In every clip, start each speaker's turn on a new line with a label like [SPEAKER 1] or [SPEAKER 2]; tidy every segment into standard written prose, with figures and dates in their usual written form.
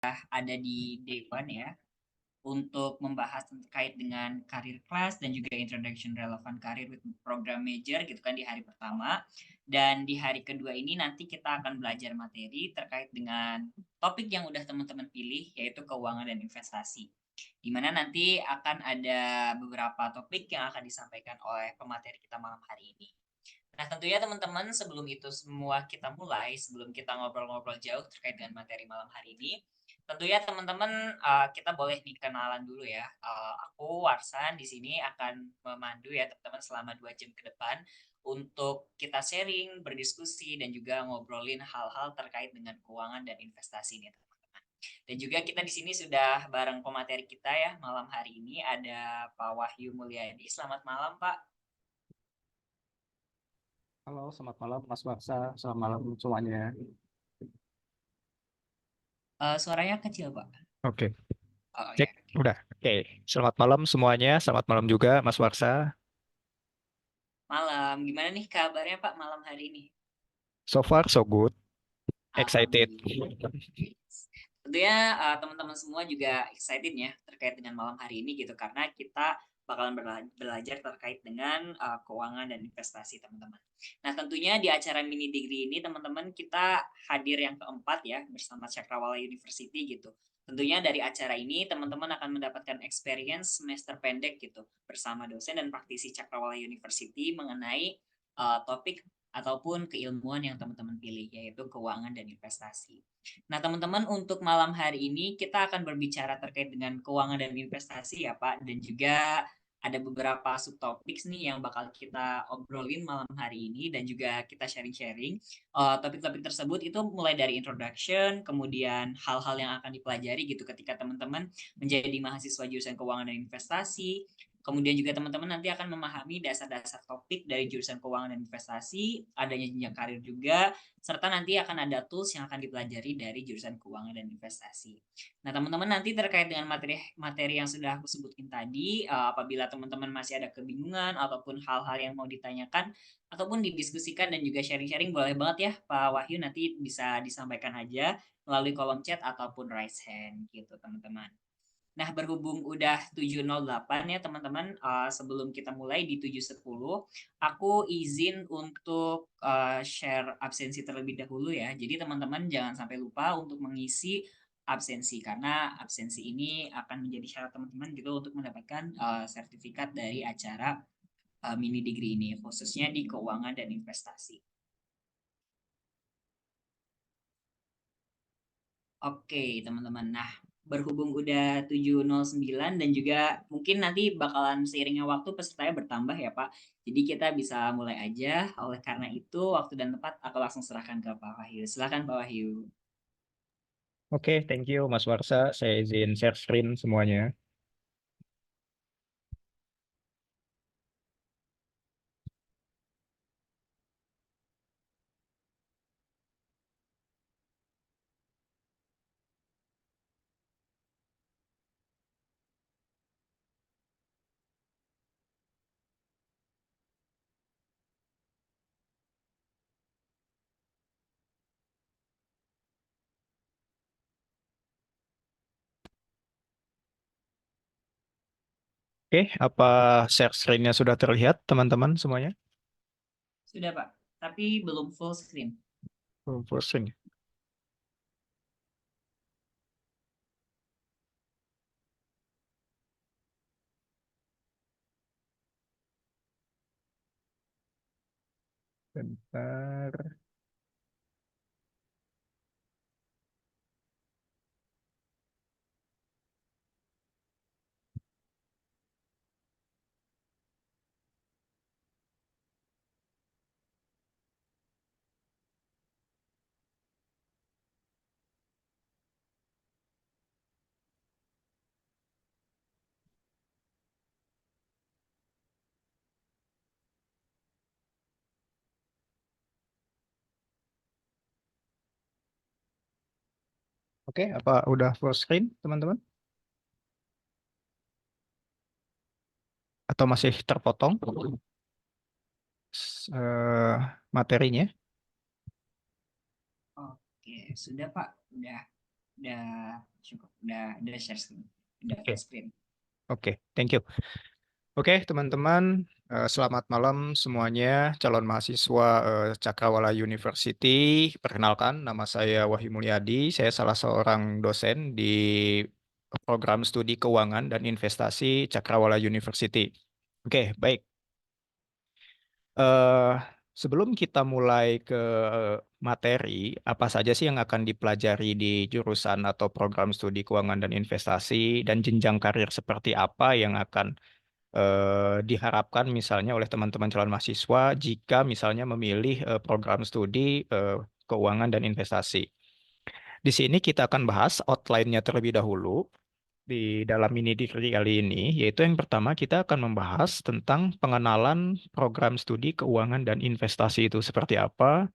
[SPEAKER 1] ada di day one ya untuk membahas terkait dengan karir kelas dan juga introduction relevant career with program major gitu kan di hari pertama. Dan di hari kedua ini nanti kita akan belajar materi terkait dengan topik yang udah teman-teman pilih yaitu keuangan dan investasi. Di mana nanti akan ada beberapa topik yang akan disampaikan oleh pemateri kita malam hari ini. Nah, tentunya teman-teman sebelum itu semua kita mulai, sebelum kita ngobrol-ngobrol jauh terkait dengan materi malam hari ini, tentunya teman-teman kita boleh nih kenalan dulu ya. Aku Warsan di sini akan memandu ya teman-teman selama 2 jam ke depan untuk kita sharing, berdiskusi, dan juga ngobrolin hal-hal terkait dengan keuangan dan investasi nih teman-teman. Dan juga kita di sini sudah bareng pemateri kita ya malam hari ini ada Pak Wahyu Mulyadi. Selamat malam Pak.
[SPEAKER 2] Halo, selamat malam Mas Baksa. Selamat malam semuanya.
[SPEAKER 1] Suaranya kecil Pak.
[SPEAKER 2] Oke,
[SPEAKER 1] Oh
[SPEAKER 2] cek.
[SPEAKER 1] ya.
[SPEAKER 2] Udah. Oke. Selamat malam semuanya. Selamat malam juga Mas Baksa.
[SPEAKER 1] Malam, gimana nih kabarnya Pak malam hari ini?
[SPEAKER 2] So far so good. Excited.
[SPEAKER 1] Alhamdulillah. Tentunya teman-teman semua juga excited ya terkait dengan malam hari ini gitu karena kita bakalan belajar terkait dengan keuangan dan investasi teman-teman. Nah tentunya di acara mini degree ini teman-teman kita hadir yang keempat ya bersama Cakrawala University gitu. Tentunya dari acara ini teman-teman akan mendapatkan experience semester pendek gitu bersama dosen dan praktisi Cakrawala University mengenai topik ataupun keilmuan yang teman-teman pilih yaitu keuangan dan investasi. Nah, teman-teman, untuk malam hari ini kita akan berbicara terkait dengan keuangan dan investasi ya, Pak, dan juga ada beberapa subtopik nih yang bakal kita obrolin malam hari ini dan juga kita sharing-sharing. Topik-topik tersebut itu mulai dari introduction, kemudian hal-hal yang akan dipelajari gitu ketika teman-teman menjadi mahasiswa jurusan keuangan dan investasi. Kemudian juga teman-teman nanti akan memahami dasar-dasar topik dari jurusan keuangan dan investasi, adanya jenjang karir juga, serta nanti akan ada tools yang akan dipelajari dari jurusan keuangan dan investasi. Nah, teman-teman nanti terkait dengan materi-materi yang sudah aku sebutkan tadi, apabila teman-teman masih ada kebingungan ataupun hal-hal yang mau ditanyakan ataupun didiskusikan dan juga sharing-sharing, boleh banget ya Pak Wahyu nanti bisa disampaikan aja melalui kolom chat ataupun raise hand gitu teman-teman. Nah, berhubung udah 7.08 ya teman-teman, sebelum kita mulai di 7.10, aku izin untuk share absensi terlebih dahulu ya. Jadi teman-teman jangan sampai lupa untuk mengisi absensi karena absensi ini akan menjadi syarat teman-teman gitu untuk mendapatkan sertifikat dari acara mini degree ini, khususnya di keuangan dan investasi. Oke, teman-teman. Nah, berhubung udah 7.09 dan juga mungkin nanti bakalan seiringnya waktu pesertanya bertambah ya, Pak. Jadi kita bisa mulai aja. Oleh karena itu, waktu dan tempat aku langsung serahkan ke Pak Wahyu. Silakan Pak Wahyu.
[SPEAKER 2] Oke, thank you Mas Baksa. Saya izin share screen semuanya. Oke, apa share screen-nya sudah terlihat teman-teman semuanya?
[SPEAKER 1] Sudah, Pak. Tapi belum full screen.
[SPEAKER 2] Belum full screen. Bentar. Oke, apa udah full screen teman-teman? Atau masih terpotong materinya?
[SPEAKER 1] Oke, sudah, Pak. Udah. Udah cukup, udah share screen, udah full
[SPEAKER 2] Oke,
[SPEAKER 1] screen.
[SPEAKER 2] oke, thank you. Oke, teman-teman, selamat malam semuanya, calon mahasiswa Cakrawala University. Perkenalkan, nama saya Wahyu Mulyadi. Saya salah seorang dosen di program studi keuangan dan investasi Cakrawala University. Oke, baik. eh Sebelum kita mulai ke materi, apa saja sih yang akan dipelajari di jurusan atau program studi keuangan dan investasi, dan jenjang karir seperti apa yang akan diharapkan misalnya oleh teman-teman calon mahasiswa jika misalnya memilih program studi keuangan dan investasi. Di sini kita akan bahas outline-nya terlebih dahulu di dalam mini degree kali ini, yaitu yang pertama kita akan membahas tentang pengenalan program studi keuangan dan investasi itu seperti apa,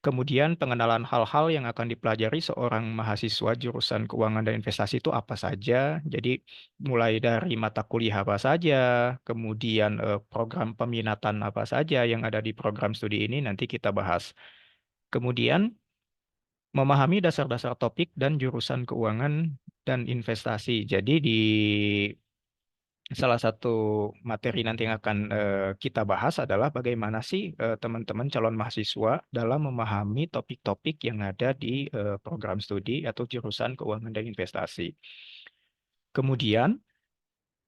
[SPEAKER 2] kemudian pengenalan hal-hal yang akan dipelajari seorang mahasiswa jurusan keuangan dan investasi itu apa saja. Jadi mulai dari mata kuliah apa saja, kemudian program peminatan apa saja yang ada di program studi ini nanti kita bahas. Kemudian memahami dasar-dasar topik dan jurusan keuangan dan investasi. Jadi di salah satu materi nanti yang akan kita bahas adalah bagaimana sih teman-teman calon mahasiswa dalam memahami topik-topik yang ada di program studi atau jurusan keuangan dan investasi. Kemudian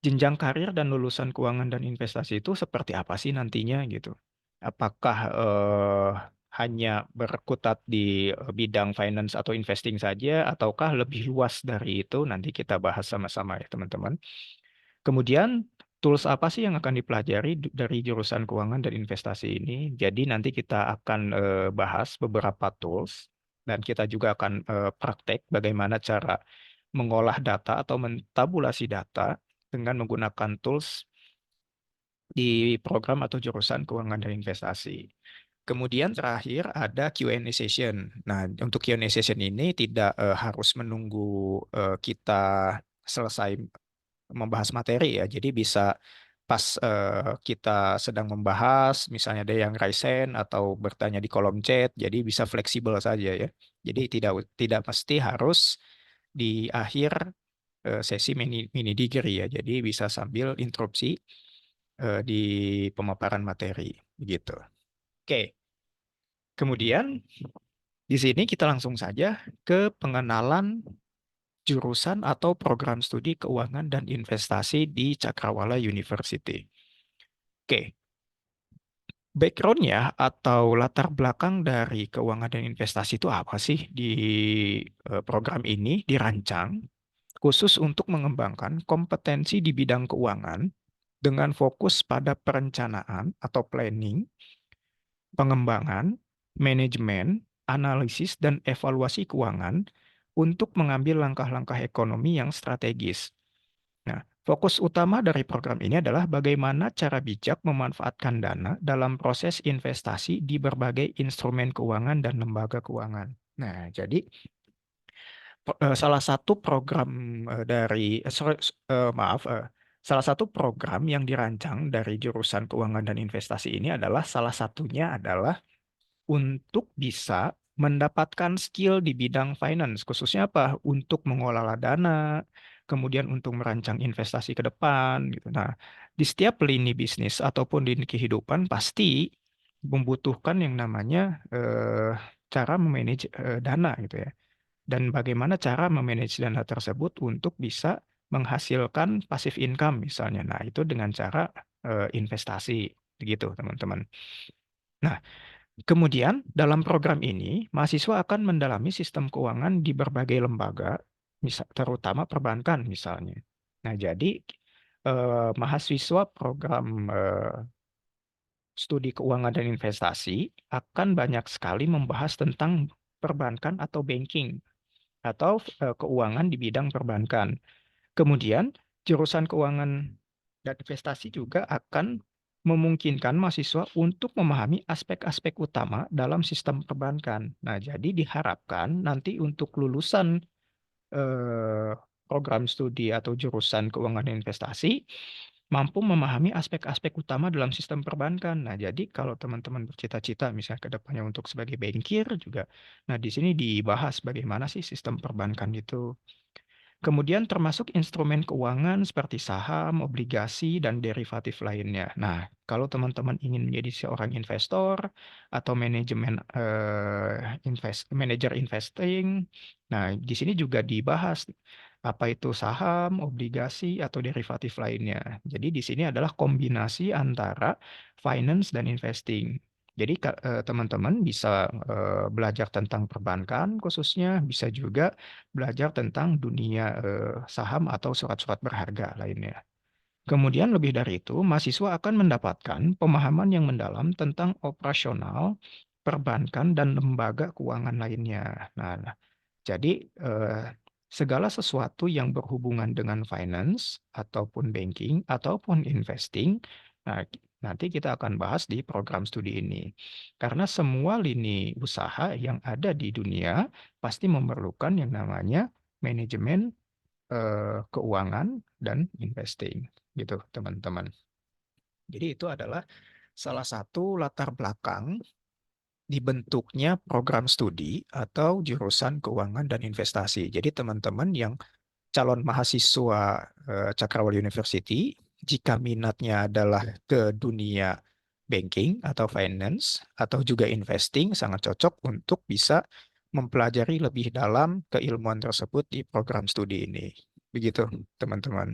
[SPEAKER 2] jenjang karir dan lulusan keuangan dan investasi itu seperti apa sih nantinya gitu? Apakah hanya berkutat di bidang finance atau investing saja, ataukah lebih luas dari itu? Nanti kita bahas sama-sama ya teman-teman. Kemudian tools apa sih yang akan dipelajari dari jurusan keuangan dan investasi ini? Jadi nanti kita akan bahas beberapa tools dan kita juga akan praktek bagaimana cara mengolah data atau mentabulasi data dengan menggunakan tools di program atau jurusan keuangan dan investasi. Kemudian terakhir ada Q&A session. Nah, untuk Q&A session ini tidak harus menunggu kita selesai membahas materi ya. Jadi bisa pas kita sedang membahas, misalnya ada yang raise hand atau bertanya di kolom chat, jadi bisa fleksibel saja ya. Jadi tidak tidak mesti harus di akhir sesi mini mini degree ya. Jadi bisa sambil interupsi di pemaparan materi begitu. Oke. Kemudian di sini kita langsung saja ke pengenalan jurusan atau program studi keuangan dan investasi di Cakrawala University. Oke, background-nya atau latar belakang dari keuangan dan investasi itu apa sih di program ini dirancang khusus untuk mengembangkan kompetensi di bidang keuangan dengan fokus pada perencanaan atau planning, pengembangan, manajemen, analisis, dan evaluasi keuangan untuk mengambil langkah-langkah ekonomi yang strategis. Nah, fokus utama dari program ini adalah bagaimana cara bijak memanfaatkan dana dalam proses investasi di berbagai instrumen keuangan dan lembaga keuangan. Nah, jadi salah satu program salah satu program yang dirancang dari jurusan keuangan dan investasi ini adalah salah satunya adalah untuk bisa mendapatkan skill di bidang finance, khususnya apa? Untuk mengelola dana, kemudian untuk merancang investasi ke depan, gitu. Nah, di setiap lini bisnis ataupun di kehidupan pasti membutuhkan yang namanya cara memanage dana, gitu ya. Dan bagaimana cara memanage dana tersebut untuk bisa menghasilkan passive income misalnya. Nah, itu dengan cara investasi, begitu, teman-teman. Nah, kemudian, dalam program ini, mahasiswa akan mendalami sistem keuangan di berbagai lembaga, terutama perbankan misalnya. Nah, jadi mahasiswa program studi keuangan dan investasi akan banyak sekali membahas tentang perbankan atau banking atau keuangan di bidang perbankan. Kemudian, jurusan keuangan dan investasi juga akan memungkinkan mahasiswa untuk memahami aspek-aspek utama dalam sistem perbankan. Nah, jadi diharapkan nanti untuk lulusan program studi atau jurusan keuangan dan investasi mampu memahami aspek-aspek utama dalam sistem perbankan. Nah, jadi kalau teman-teman bercita-cita misalnya ke depannya untuk sebagai bankir juga, nah di sini dibahas bagaimana sih sistem perbankan itu. Kemudian termasuk instrumen keuangan seperti saham, obligasi, dan derivatif lainnya. Nah, kalau teman-teman ingin menjadi seorang investor atau manajer investing, nah di sini juga dibahas apa itu saham, obligasi, atau derivatif lainnya. Jadi di sini adalah kombinasi antara finance dan investing. Jadi teman-teman bisa belajar tentang perbankan khususnya, bisa juga belajar tentang dunia saham atau surat-surat berharga lainnya. Kemudian lebih dari itu, mahasiswa akan mendapatkan pemahaman yang mendalam tentang operasional, perbankan, dan lembaga keuangan lainnya. Nah, jadi segala sesuatu yang berhubungan dengan finance ataupun banking ataupun investing, nah nanti kita akan bahas di program studi ini. Karena semua lini usaha yang ada di dunia pasti memerlukan yang namanya manajemen keuangan dan investing, gitu teman-teman. Jadi itu adalah salah satu latar belakang dibentuknya program studi atau jurusan keuangan dan investasi. Jadi teman-teman yang calon mahasiswa Cakrawala University, jika minatnya adalah ke dunia banking atau finance atau juga investing, sangat cocok untuk bisa mempelajari lebih dalam keilmuan tersebut di program studi ini. Begitu, teman-teman.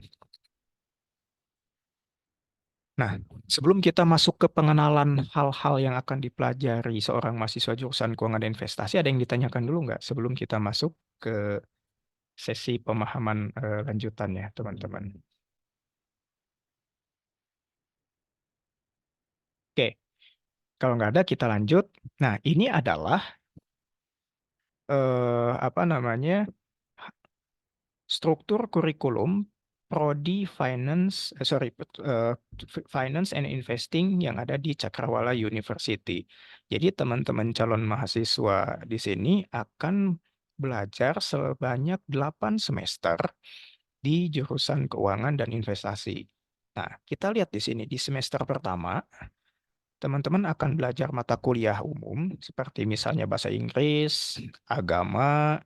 [SPEAKER 2] Nah, sebelum kita masuk ke pengenalan hal-hal yang akan dipelajari seorang mahasiswa jurusan keuangan dan investasi, ada yang ditanyakan dulu nggak sebelum kita masuk ke sesi pemahaman lanjutannya, teman-teman? Oke, kalau nggak ada kita lanjut. Nah, ini adalah apa namanya struktur kurikulum prodi finance, finance and investing yang ada di Cakrawala University. Jadi teman-teman calon mahasiswa di sini akan belajar sebanyak 8 semester di jurusan keuangan dan investasi. Nah, kita lihat di sini di semester pertama, teman-teman akan belajar mata kuliah umum seperti misalnya bahasa Inggris, agama,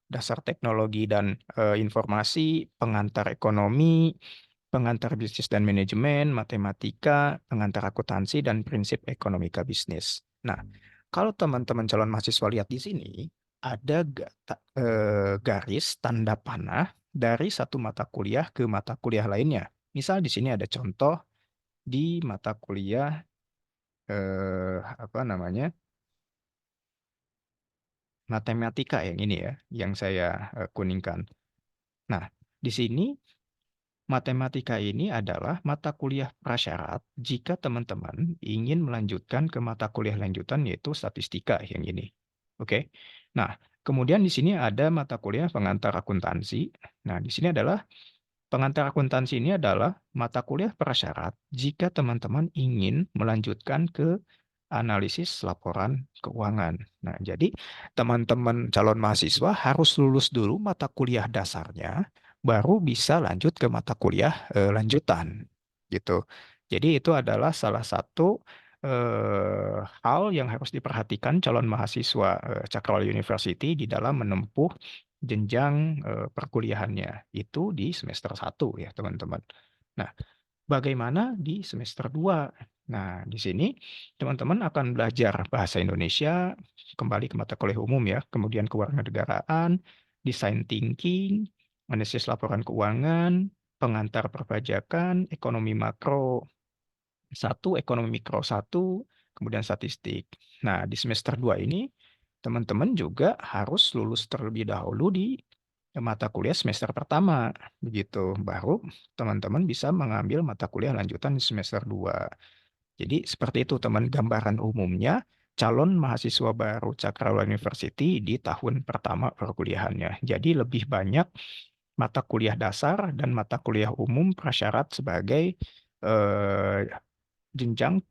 [SPEAKER 2] dasar teknologi dan informasi, pengantar ekonomi, pengantar bisnis dan manajemen, matematika, pengantar akuntansi, dan prinsip ekonomika bisnis. Nah, kalau teman-teman calon mahasiswa lihat di sini, ada garis tanda panah dari satu mata kuliah ke mata kuliah lainnya. Misal di sini ada contoh di mata kuliah apa namanya matematika yang ini ya, yang saya kuningkan. Nah, di sini matematika ini adalah mata kuliah prasyarat jika teman-teman ingin melanjutkan ke mata kuliah lanjutan yaitu statistika yang ini. Oke. Nah, kemudian di sini ada mata kuliah pengantar akuntansi. Nah, di sini adalah pengantar akuntansi ini adalah mata kuliah prasyarat jika teman-teman ingin melanjutkan ke analisis laporan keuangan. Nah, jadi teman-teman calon mahasiswa harus lulus dulu mata kuliah dasarnya, baru bisa lanjut ke mata kuliah lanjutan, gitu. Jadi itu adalah salah satu hal yang harus diperhatikan calon mahasiswa Cakrawala University di dalam menempuh jenjang perkuliahannya. Itu di semester 1 ya, teman-teman. Nah, bagaimana di semester 2? Nah, di sini teman-teman akan belajar bahasa Indonesia, kembali ke mata kuliah umum ya, kemudian kewarganegaraan, design thinking, analisis laporan keuangan, pengantar perpajakan, ekonomi makro 1, ekonomi mikro 1, kemudian statistik. Nah, di semester 2 ini teman-teman juga harus lulus terlebih dahulu di mata kuliah semester pertama, begitu. Baru teman-teman bisa mengambil mata kuliah lanjutan di semester 2. Jadi seperti itu teman gambaran umumnya calon mahasiswa baru Cakrawala University di tahun pertama perkuliahannya. Jadi lebih banyak mata kuliah dasar dan mata kuliah umum prasyarat sebagai eh, jenjang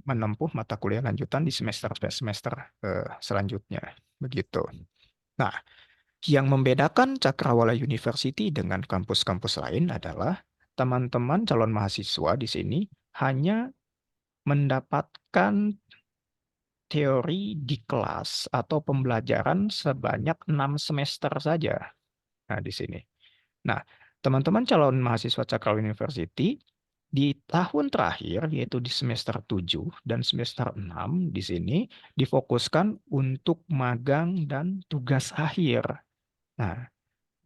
[SPEAKER 2] menempuh mata kuliah lanjutan di semester-semester selanjutnya. Begitu. Nah, yang membedakan Cakrawala University dengan kampus-kampus lain adalah teman-teman calon mahasiswa di sini hanya mendapatkan teori di kelas atau pembelajaran sebanyak 6 semester saja. Nah, di sini. Nah, teman-teman calon mahasiswa Cakrawala University di tahun terakhir, yaitu di semester 7 dan semester 6, di sini difokuskan untuk magang dan tugas akhir. Nah,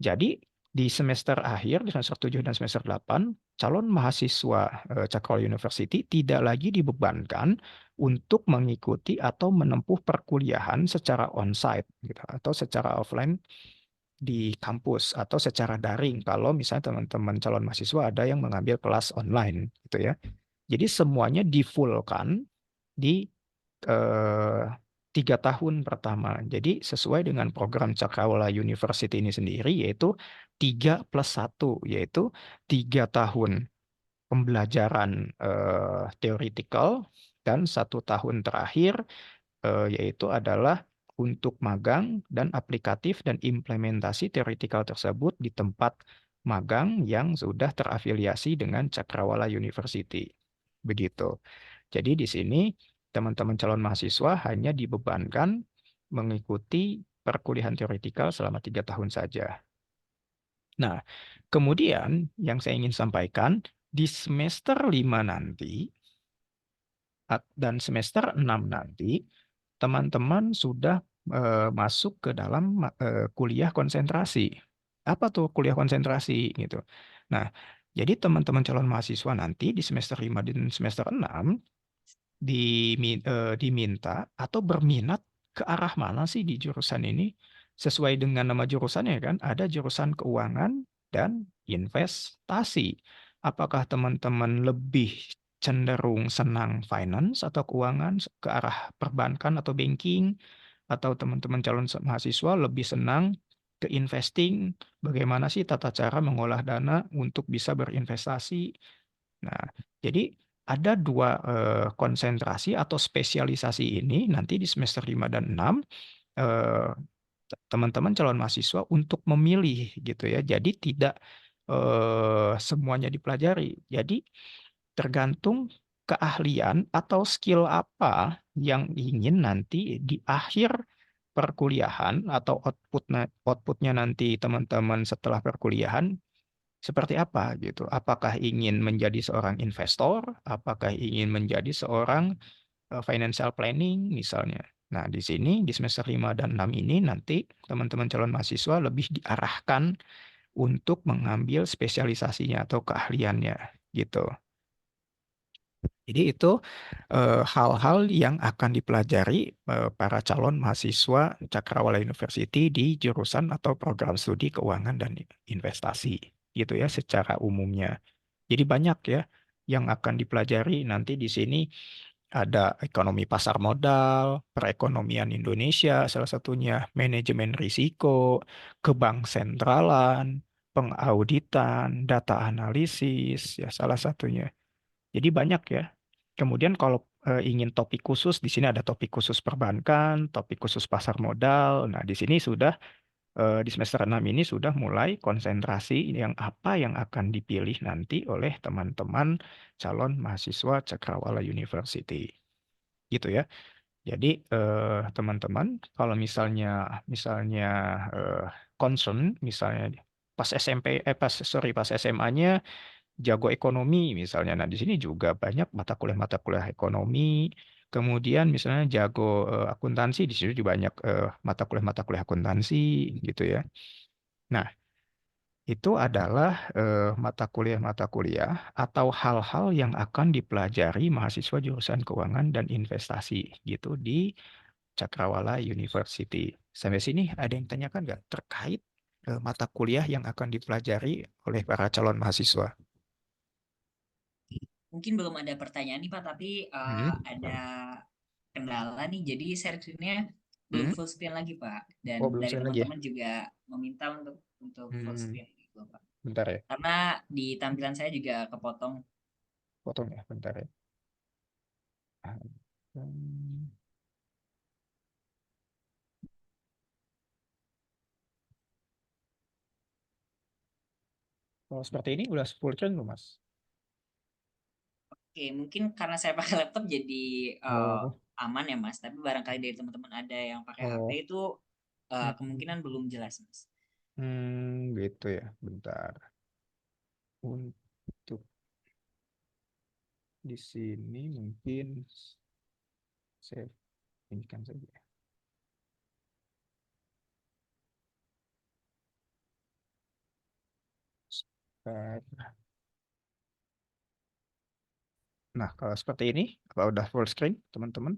[SPEAKER 2] jadi di semester akhir, di semester 7 dan semester 8, calon mahasiswa Cakrawala University tidak lagi dibebankan untuk mengikuti atau menempuh perkuliahan secara onsite gitu, atau secara offline di kampus atau secara daring kalau misalnya teman-teman calon mahasiswa ada yang mengambil kelas online gitu ya. Jadi semuanya di-full-kan di eh, 3 tahun pertama. Jadi sesuai dengan program Cakrawala University ini sendiri yaitu 3+1, yaitu 3 tahun pembelajaran theoretical dan 1 tahun terakhir yaitu adalah untuk magang dan aplikatif dan implementasi teoretikal tersebut di tempat magang yang sudah terafiliasi dengan Cakrawala University. Begitu. Jadi di sini teman-teman calon mahasiswa hanya dibebankan mengikuti perkuliahan teoretikal selama 3 tahun saja. Nah, kemudian yang saya ingin sampaikan, di semester 5 nanti dan semester 6 nanti, teman-teman sudah masuk ke dalam kuliah konsentrasi. Apa tuh kuliah konsentrasi gitu. Nah, jadi teman-teman calon mahasiswa nanti di semester 5 dan semester 6 diminta atau berminat ke arah mana sih di jurusan ini? Sesuai dengan nama jurusannya kan, ada jurusan keuangan dan investasi. Apakah teman-teman lebih cenderung senang finance atau keuangan ke arah perbankan atau banking? Atau teman-teman calon mahasiswa lebih senang ke investing? Bagaimana sih tata cara mengolah dana untuk bisa berinvestasi? Nah, jadi ada 2 konsentrasi atau spesialisasi ini nanti di semester 5 dan 6 eh, teman-teman calon mahasiswa untuk memilih gitu ya. Jadi tidak semuanya dipelajari. Jadi tergantung keahlian atau skill apa yang ingin nanti di akhir perkuliahan atau outputnya nanti teman-teman setelah perkuliahan seperti apa gitu. Apakah ingin menjadi seorang investor? Apakah ingin menjadi seorang financial planning misalnya. Nah, di sini di semester 5 dan 6 ini nanti teman-teman calon mahasiswa lebih diarahkan untuk mengambil spesialisasinya atau keahliannya gitu. Jadi itu hal-hal yang akan dipelajari para calon mahasiswa Cakrawala University di jurusan atau program studi keuangan dan investasi gitu ya secara umumnya. Jadi banyak ya yang akan dipelajari nanti di sini ada ekonomi pasar modal, perekonomian Indonesia salah satunya, manajemen risiko, kebank sentralan, pengauditan, data analisis ya salah satunya. Jadi banyak ya. Kemudian kalau ingin topik khusus, di sini ada topik khusus perbankan, topik khusus pasar modal. Nah, di sini sudah di semester 6 ini sudah mulai konsentrasi yang apa yang akan dipilih nanti oleh teman-teman calon mahasiswa Cakrawala University. Gitu ya. Jadi teman-teman kalau misalnya misalnya eh, concern misalnya pas SMP pas SMA-nya jago ekonomi misalnya. Nah, di sini juga banyak mata kuliah ekonomi. Kemudian misalnya jago akuntansi, di sini juga banyak mata kuliah akuntansi gitu ya. Nah, itu adalah mata kuliah atau hal-hal yang akan dipelajari mahasiswa jurusan keuangan dan investasi gitu di Cakrawala University. Sampai sini ada yang tanyakan nggak terkait mata kuliah yang akan dipelajari oleh para calon mahasiswa?
[SPEAKER 1] Mungkin belum ada pertanyaan nih Pak, tapi
[SPEAKER 2] Hmm?
[SPEAKER 1] ada kendala nih. Jadi share screen-nya belum
[SPEAKER 2] Hmm?
[SPEAKER 1] full screen lagi Pak. Dan
[SPEAKER 2] Oh, belum
[SPEAKER 1] dari
[SPEAKER 2] sekali lagi ya?
[SPEAKER 1] teman-teman juga meminta untuk full
[SPEAKER 2] Hmm,
[SPEAKER 1] screen gitu Pak.
[SPEAKER 2] bentar ya.
[SPEAKER 1] Karena di tampilan saya juga kepotong.
[SPEAKER 2] Potong ya, bentar ya. Hmm. Kalau seperti ini udah full screen belum, Mas?
[SPEAKER 1] Oke, mungkin karena saya pakai laptop jadi
[SPEAKER 2] Oh,
[SPEAKER 1] aman ya Mas. Tapi barangkali dari teman-teman ada yang pakai HP
[SPEAKER 2] oh,
[SPEAKER 1] itu
[SPEAKER 2] hmm,
[SPEAKER 1] kemungkinan belum jelas Mas.
[SPEAKER 2] gitu ya. Bentar. Untuk di sini mungkin saya ini kan saja. Bentar. Nah, kalau seperti ini, apa udah full screen, teman-teman?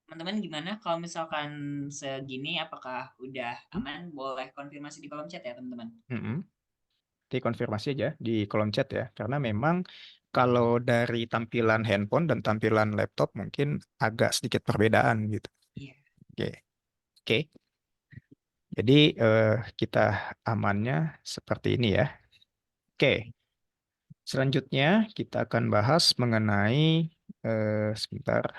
[SPEAKER 1] Teman-teman gimana kalau misalkan segini apakah udah
[SPEAKER 2] Hmm?
[SPEAKER 1] aman? Boleh konfirmasi di kolom chat ya teman-teman.
[SPEAKER 2] Mm-mm. Nanti konfirmasi aja di kolom chat ya, karena memang kalau dari tampilan handphone dan tampilan laptop mungkin agak sedikit perbedaan gitu.
[SPEAKER 1] Iya.
[SPEAKER 2] Oke, oke. Jadi kita amannya seperti ini ya. Oke, selanjutnya kita akan bahas mengenai sebentar.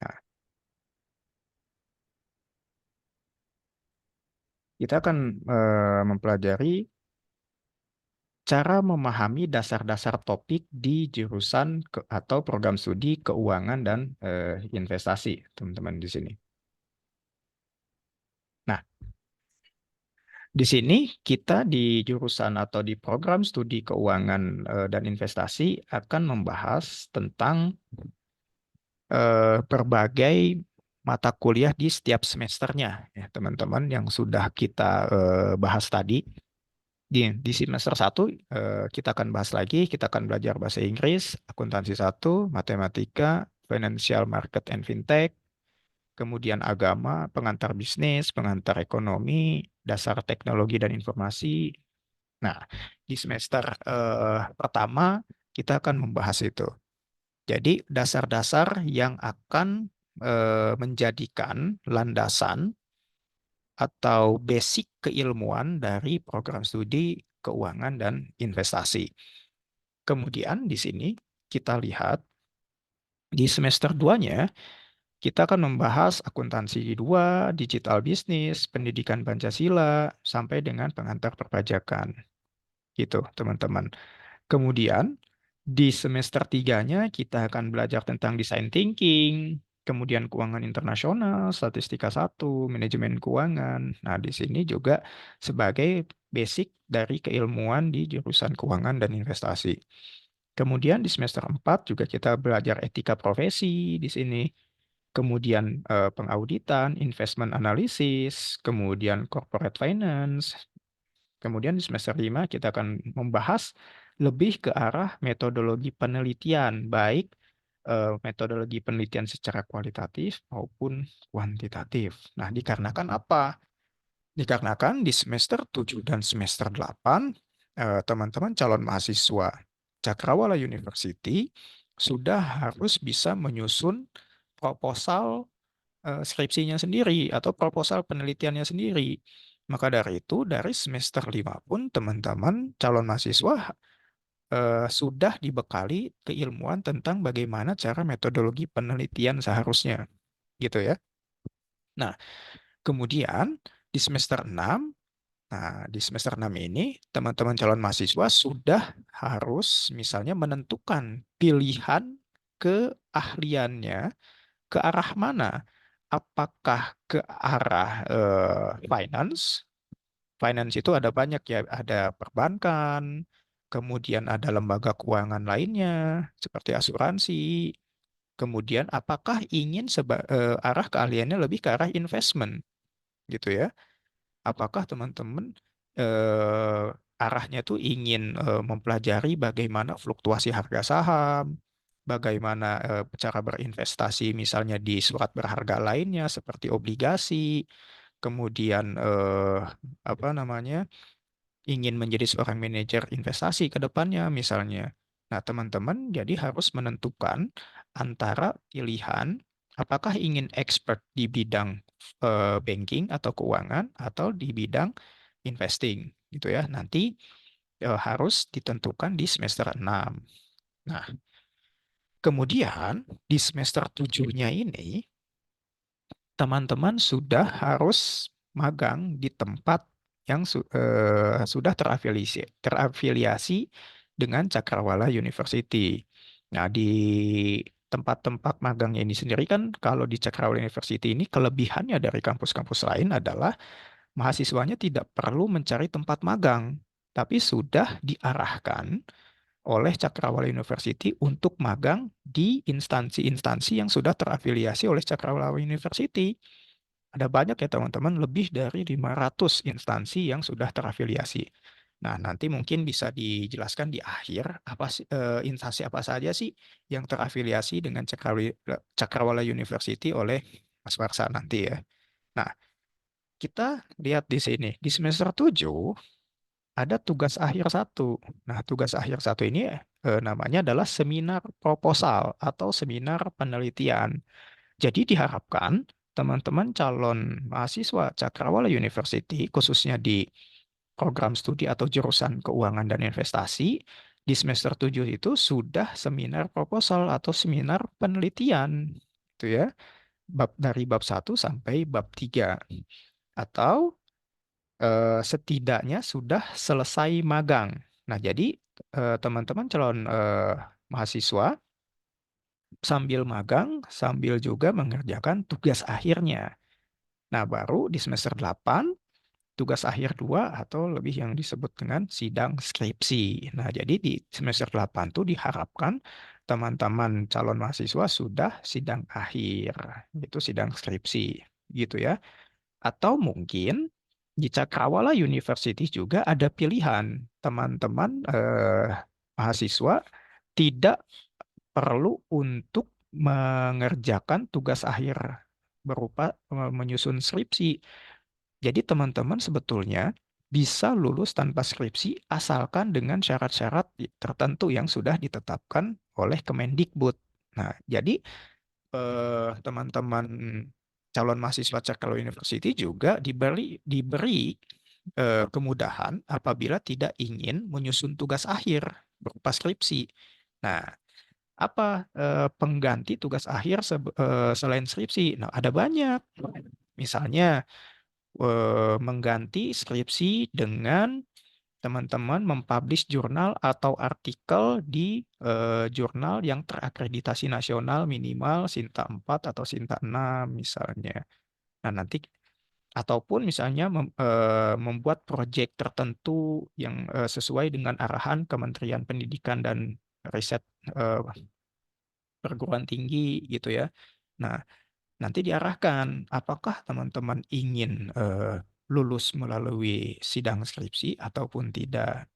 [SPEAKER 2] Nah, kita akan mempelajari cara memahami dasar-dasar topik di jurusan atau program studi keuangan dan investasi, teman-teman di sini. Nah, di sini kita di jurusan atau di program studi keuangan dan investasi akan membahas tentang berbagai mata kuliah di setiap semesternya, ya teman-teman yang sudah kita bahas tadi. Di semester satu kita akan bahas lagi, kita akan belajar bahasa Inggris, akuntansi satu, matematika, financial market and fintech, kemudian agama, pengantar bisnis, pengantar ekonomi, dasar teknologi dan informasi. Nah, di semester pertama kita akan membahas itu. Jadi dasar-dasar yang akan menjadikan landasan atau basic keilmuan dari program studi keuangan dan investasi. Kemudian di sini kita lihat di semester 2-nya kita akan membahas akuntansi 2, digital bisnis, pendidikan Pancasila, sampai dengan pengantar perpajakan. Gitu, teman-teman. Kemudian di semester 3-nya kita akan belajar tentang design thinking, kemudian keuangan internasional, statistika satu, manajemen keuangan. Nah, di sini juga sebagai basic dari keilmuan di jurusan keuangan dan investasi. Kemudian di semester 4 juga kita belajar etika profesi di sini. Kemudian pengauditan, investment analysis, kemudian corporate finance. Kemudian di semester 5 kita akan membahas lebih ke arah metodologi penelitian, baik metodologi penelitian secara kualitatif maupun kuantitatif. Nah, dikarenakan apa? Dikarenakan di semester 7 dan semester 8, teman-teman calon mahasiswa Cakrawala University sudah harus bisa menyusun proposal skripsinya sendiri atau proposal penelitiannya sendiri. Maka dari itu, dari semester 5 pun teman-teman calon mahasiswa sudah dibekali keilmuan tentang bagaimana cara metodologi penelitian seharusnya, gitu ya. Nah, kemudian di semester 6, nah di semester 6 ini teman-teman calon mahasiswa sudah harus misalnya menentukan pilihan keahliannya ke arah mana? Apakah ke arah finance? Finance itu ada banyak ya, ada perbankan, kemudian ada lembaga keuangan lainnya seperti asuransi. Kemudian apakah ingin arah keahliannya lebih ke arah investment gitu ya? Apakah teman-teman eh, arahnya tuh ingin mempelajari bagaimana fluktuasi harga saham, bagaimana cara berinvestasi misalnya di surat berharga lainnya seperti obligasi, kemudian apa namanya ingin menjadi seorang manajer investasi ke depannya misalnya. Nah, teman-teman jadi harus menentukan antara pilihan apakah ingin expert di bidang banking atau keuangan atau di bidang investing gitu ya. Nanti harus ditentukan di semester 6. Nah, kemudian di semester 7-nya ini teman-teman sudah harus magang di tempat yang sudah terafiliasi dengan Cakrawala University. Nah, di tempat-tempat magang ini sendiri kan kalau di Cakrawala University ini kelebihannya dari kampus-kampus lain adalah mahasiswanya tidak perlu mencari tempat magang, tapi sudah diarahkan oleh Cakrawala University untuk magang di instansi-instansi yang sudah terafiliasi oleh Cakrawala University. Ada banyak ya teman-teman, lebih dari 500 instansi yang sudah terafiliasi. Nah, nanti mungkin bisa dijelaskan di akhir instansi apa saja sih yang terafiliasi dengan Cakrawala University oleh Mas Warsa nanti ya. Nah, kita lihat di sini di semester 7 ada tugas akhir satu. Nah, tugas akhir satu ini namanya adalah seminar proposal atau seminar penelitian. Jadi diharapkan teman-teman calon mahasiswa Cakrawala University, khususnya di program studi atau jurusan keuangan dan investasi, di semester 7 itu sudah seminar proposal atau seminar penelitian. Itu ya, dari bab 1 sampai bab 3. Atau setidaknya sudah selesai magang. Nah, jadi teman-teman calon mahasiswa sambil magang, sambil juga mengerjakan tugas akhirnya. Nah, baru di semester 8, tugas akhir 2 atau lebih yang disebut dengan sidang skripsi. Nah, jadi di semester 8 tuh diharapkan teman-teman calon mahasiswa sudah sidang akhir, itu sidang skripsi, gitu ya. Atau mungkin di Cakrawala University juga ada pilihan teman-teman mahasiswa tidak perlu untuk mengerjakan tugas akhir berupa menyusun skripsi. Jadi teman-teman sebetulnya bisa lulus tanpa skripsi asalkan dengan syarat-syarat tertentu yang sudah ditetapkan oleh Kemendikbud. Nah, jadi teman-teman calon mahasiswa Cakrawala University juga diberi kemudahan apabila tidak ingin menyusun tugas akhir berupa skripsi. Nah, apa pengganti tugas akhir selain skripsi? Nah, ada banyak. Misalnya mengganti skripsi dengan teman-teman mempublish jurnal atau artikel di jurnal yang terakreditasi nasional minimal Sinta 4 atau Sinta 6 misalnya. Nah, nanti ataupun misalnya membuat proyek tertentu yang sesuai dengan arahan Kementerian Pendidikan dan Riset eh, perguruan tinggi gitu ya. Nah, nanti diarahkan apakah teman-teman ingin lulus melalui sidang skripsi ataupun tidak.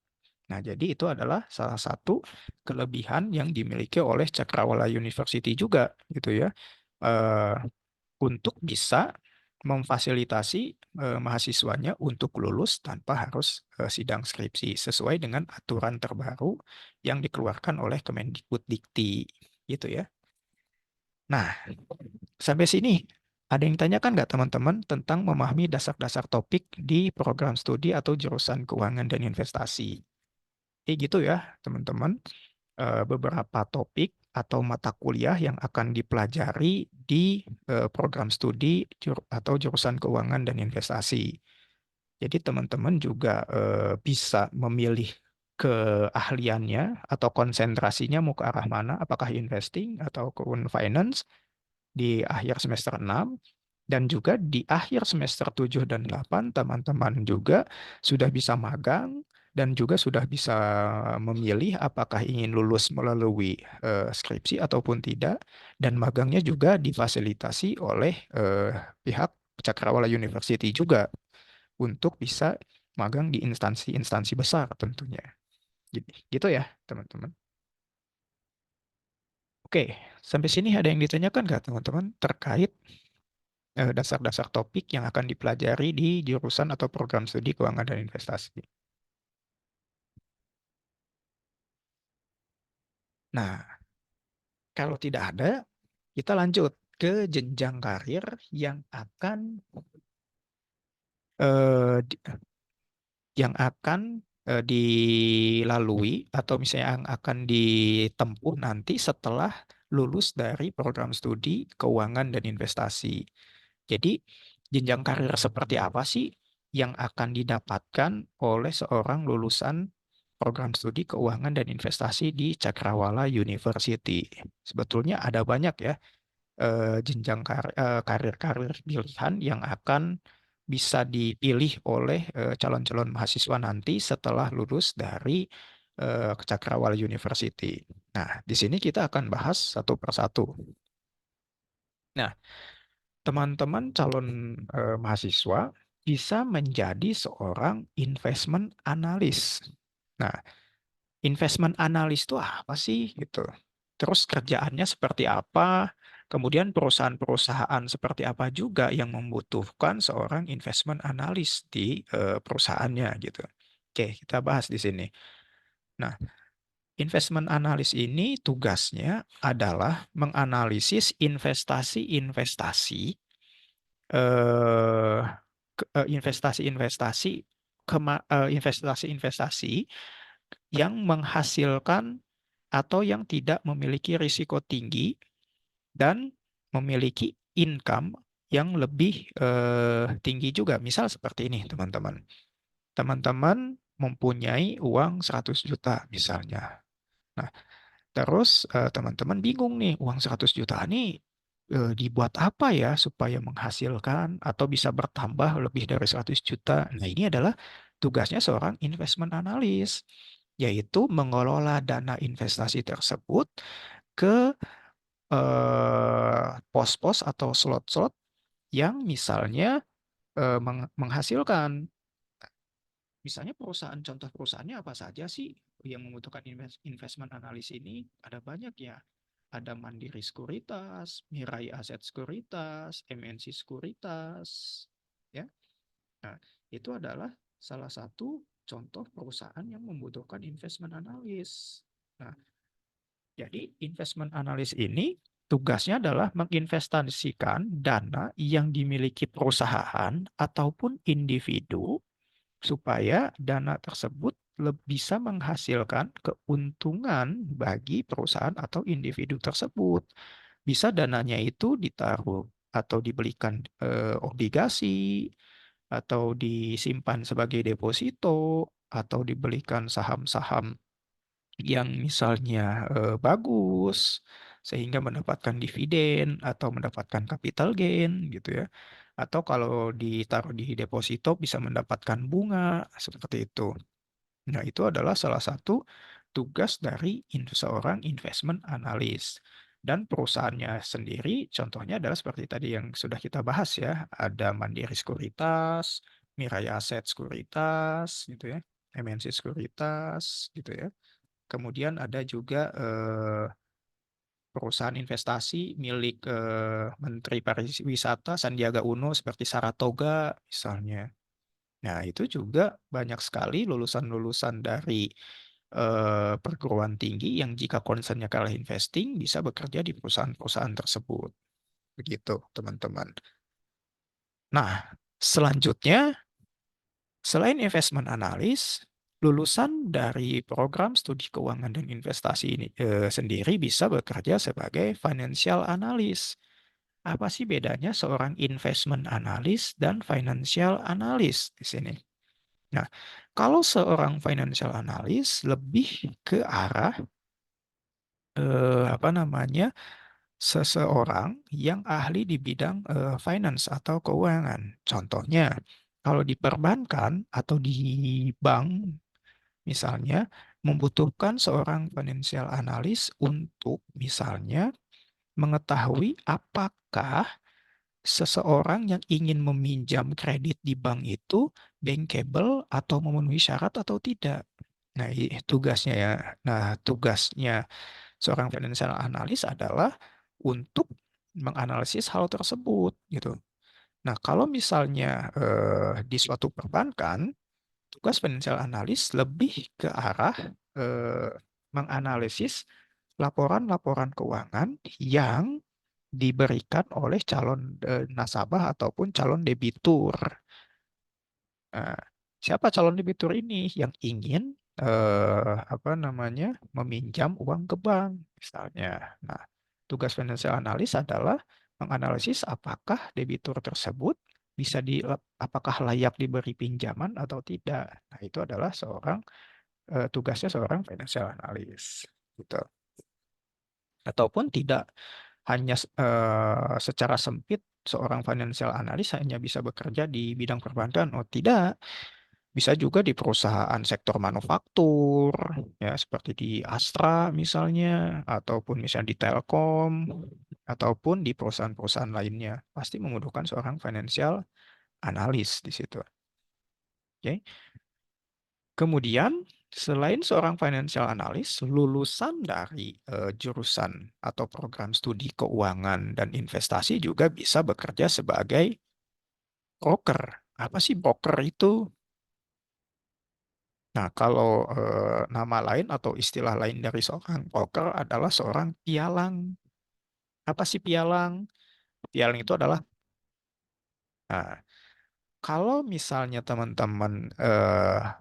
[SPEAKER 2] Nah, jadi itu adalah salah satu kelebihan yang dimiliki oleh Cakrawala University juga, gitu ya, eh, untuk bisa memfasilitasi mahasiswanya untuk lulus tanpa harus sidang skripsi sesuai dengan aturan terbaru yang dikeluarkan oleh Kemendikbud-Dikti, gitu ya. Nah, sampai sini ada yang tanyakan nggak teman-teman tentang memahami dasar-dasar topik di program studi atau jurusan keuangan dan investasi? Gitu ya, teman-teman. Beberapa topik atau mata kuliah yang akan dipelajari di program studi atau jurusan keuangan dan investasi. Jadi teman-teman juga bisa memilih keahliannya atau konsentrasinya mau ke arah mana, apakah investing atau ke finance di akhir semester 6 dan juga di akhir semester 7 dan 8 teman-teman juga sudah bisa magang dan juga sudah bisa memilih apakah ingin lulus melalui skripsi ataupun tidak dan magangnya juga difasilitasi oleh pihak Cakrawala University juga untuk bisa magang di instansi-instansi besar tentunya. Gitu ya, teman-teman. Oke, sampai sini ada yang ditanyakan nggak teman-teman terkait dasar-dasar topik yang akan dipelajari di jurusan atau program studi keuangan dan investasi. Nah, kalau tidak ada, kita lanjut ke jenjang karir yang akan eh, di- dilalui atau misalnya yang akan ditempuh nanti setelah lulus dari program studi keuangan dan investasi. Jadi jenjang karir seperti apa sih yang akan didapatkan oleh seorang lulusan program studi keuangan dan investasi di Cakrawala University? Sebetulnya ada banyak ya jenjang karir-karir pilihan yang akan bisa dipilih oleh calon-calon mahasiswa nanti setelah lulus dari Cakrawala University. Nah, di sini kita akan bahas satu persatu. Nah, teman-teman calon mahasiswa bisa menjadi seorang investment analyst. Nah, investment analyst itu apa sih gitu? Terus kerjaannya seperti apa? Kemudian perusahaan-perusahaan seperti apa juga yang membutuhkan seorang investment analyst di perusahaannya gitu. Oke, kita bahas di sini. Nah, investment analyst ini tugasnya adalah menganalisis investasi-investasi eh investasi-investasi investasi-investasi yang menghasilkan atau yang tidak memiliki risiko tinggi dan memiliki income yang lebih tinggi juga. Misal seperti ini, teman-teman. Teman-teman mempunyai uang 100 juta misalnya. Nah, terus teman-teman bingung nih, uang 100 juta ini dibuat apa ya supaya menghasilkan atau bisa bertambah lebih dari 100 juta. Nah, ini adalah tugasnya seorang investment analyst, yaitu mengelola dana investasi tersebut ke pos-pos atau slot-slot yang misalnya menghasilkan. Misalnya perusahaan, contoh perusahaannya apa saja sih yang membutuhkan investment analis ini? Ada banyak ya. Ada Mandiri Sekuritas, Mirai Aset Sekuritas, MNC Sekuritas, ya. Nah, itu adalah salah satu contoh perusahaan yang membutuhkan investment analis. Nah, jadi investment analis ini tugasnya adalah menginvestasikan dana yang dimiliki perusahaan ataupun individu supaya dana tersebut bisa menghasilkan keuntungan bagi perusahaan atau individu tersebut. Bisa dananya itu ditaruh atau dibelikan obligasi, atau disimpan sebagai deposito, atau dibelikan saham-saham yang misalnya bagus sehingga mendapatkan dividen atau mendapatkan capital gain gitu ya. Atau kalau ditaruh di deposito bisa mendapatkan bunga seperti itu. Nah, itu adalah salah satu tugas dari seorang investment analyst. Dan perusahaannya sendiri contohnya adalah seperti tadi yang sudah kita bahas ya, ada Mandiri Sekuritas, Mirai Aset Sekuritas gitu ya, MNC Sekuritas gitu ya. Kemudian ada juga perusahaan investasi milik Menteri Pariwisata Sandiaga Uno seperti Saratoga misalnya. Nah, itu juga banyak sekali lulusan-lulusan dari perguruan tinggi yang jika concernnya ke arah investing bisa bekerja di perusahaan-perusahaan tersebut. Begitu, teman-teman. Nah, selanjutnya selain investment analis, lulusan dari program studi keuangan dan investasi ini sendiri bisa bekerja sebagai financial analyst. Apa sih bedanya seorang investment analyst dan financial analyst di sini? Nah, kalau seorang financial analyst lebih ke arah apa namanya, seseorang yang ahli di bidang finance atau keuangan. Contohnya, kalau di perbankan atau di bank misalnya membutuhkan seorang financial analyst untuk misalnya mengetahui apakah seseorang yang ingin meminjam kredit di bank itu bankable atau memenuhi syarat atau tidak. Nah, tugasnya ya. Nah, tugasnya seorang financial analyst adalah untuk menganalisis hal tersebut gitu. Nah, kalau misalnya di suatu perbankan, tugas financial analyst lebih ke arah eh, menganalisis laporan-laporan keuangan yang diberikan oleh calon nasabah ataupun calon debitur. Nah, siapa calon debitur ini yang ingin apa namanya meminjam uang ke bank misalnya. Nah, tugas financial analyst adalah menganalisis apakah debitur tersebut apakah layak diberi pinjaman atau tidak. Nah, itu adalah tugasnya seorang financial analyst, gitu. Ataupun tidak hanya secara sempit seorang financial analyst hanya bisa bekerja di bidang perbankan. Oh, tidak. Bisa juga di perusahaan sektor manufaktur, ya seperti di Astra misalnya, ataupun misalnya di Telkom, ataupun di perusahaan-perusahaan lainnya. Pasti membutuhkan seorang financial analyst di situ. Oke. Kemudian, selain seorang financial analyst, lulusan dari jurusan atau program studi keuangan dan investasi juga bisa bekerja sebagai broker. Apa sih broker itu? Nah, kalau nama lain atau istilah lain dari seorang broker adalah seorang pialang. Apa sih pialang? Pialang itu adalah, nah, kalau misalnya teman-teman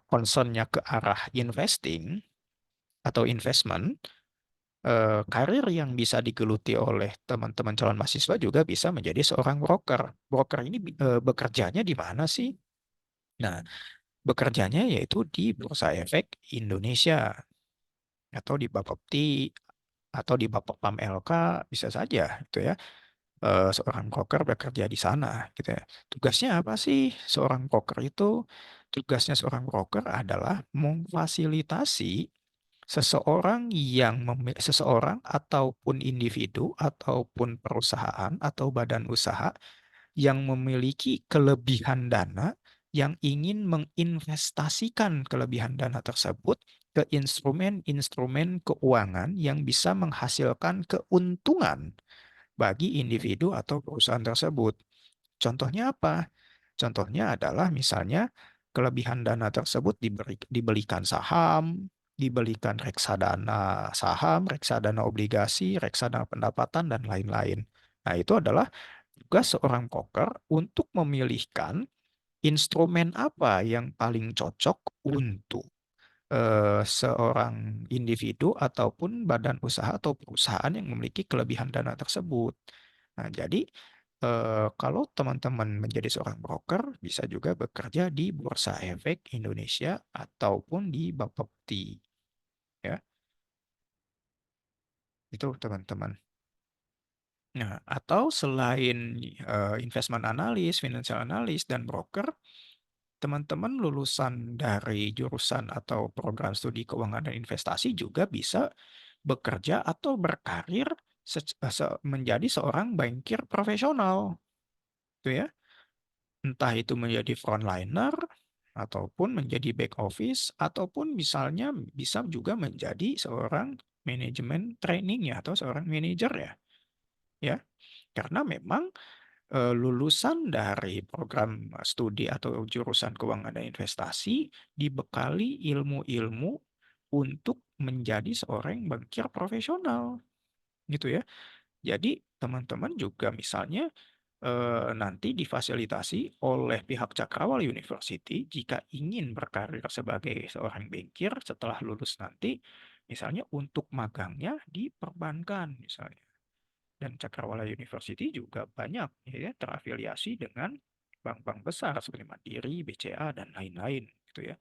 [SPEAKER 2] concernnya ke arah investing atau investment, karir yang bisa digeluti oleh teman-teman calon mahasiswa juga bisa menjadi seorang broker. Broker ini bekerjanya di mana sih? Nah, bekerjanya yaitu di Bursa Efek Indonesia atau di Bapepti atau di Bapepam LK bisa saja gitu ya. Seorang broker bekerja di sana gitu ya. Tugasnya apa sih seorang broker itu? Tugasnya seorang broker adalah memfasilitasi seseorang ataupun individu ataupun perusahaan atau badan usaha yang memiliki kelebihan dana yang ingin menginvestasikan kelebihan dana tersebut ke instrumen-instrumen keuangan yang bisa menghasilkan keuntungan bagi individu atau perusahaan tersebut. Contohnya apa? Contohnya adalah misalnya kelebihan dana tersebut dibelikan saham, dibelikan reksadana saham, reksadana obligasi, reksadana pendapatan, dan lain-lain. Nah, itu adalah tugas seorang broker untuk memilihkan instrumen apa yang paling cocok untuk seorang individu ataupun badan usaha atau perusahaan yang memiliki kelebihan dana tersebut. Nah, jadi kalau teman-teman menjadi seorang broker, bisa juga bekerja di Bursa Efek Indonesia ataupun di Bapepti, ya. Itu teman-teman. Nah, atau selain investment analyst, financial analyst, dan broker, teman-teman lulusan dari jurusan atau program studi keuangan dan investasi juga bisa bekerja atau berkarir menjadi seorang bankir profesional, gitu ya. Entah itu menjadi frontliner, ataupun menjadi back office, ataupun misalnya bisa juga menjadi seorang manajemen training ya, atau seorang manajer ya. Ya, karena memang lulusan dari program studi atau jurusan keuangan dan investasi dibekali ilmu-ilmu untuk menjadi seorang bankir profesional, gitu ya. Jadi teman-teman juga misalnya nanti difasilitasi oleh pihak Cakrawala University jika ingin berkarir sebagai seorang bankir setelah lulus nanti, misalnya untuk magangnya di perbankan misalnya. Dan Cakrawala University juga banyak ya terafiliasi dengan bank-bank besar seperti Mandiri, BCA, dan lain-lain gitu ya.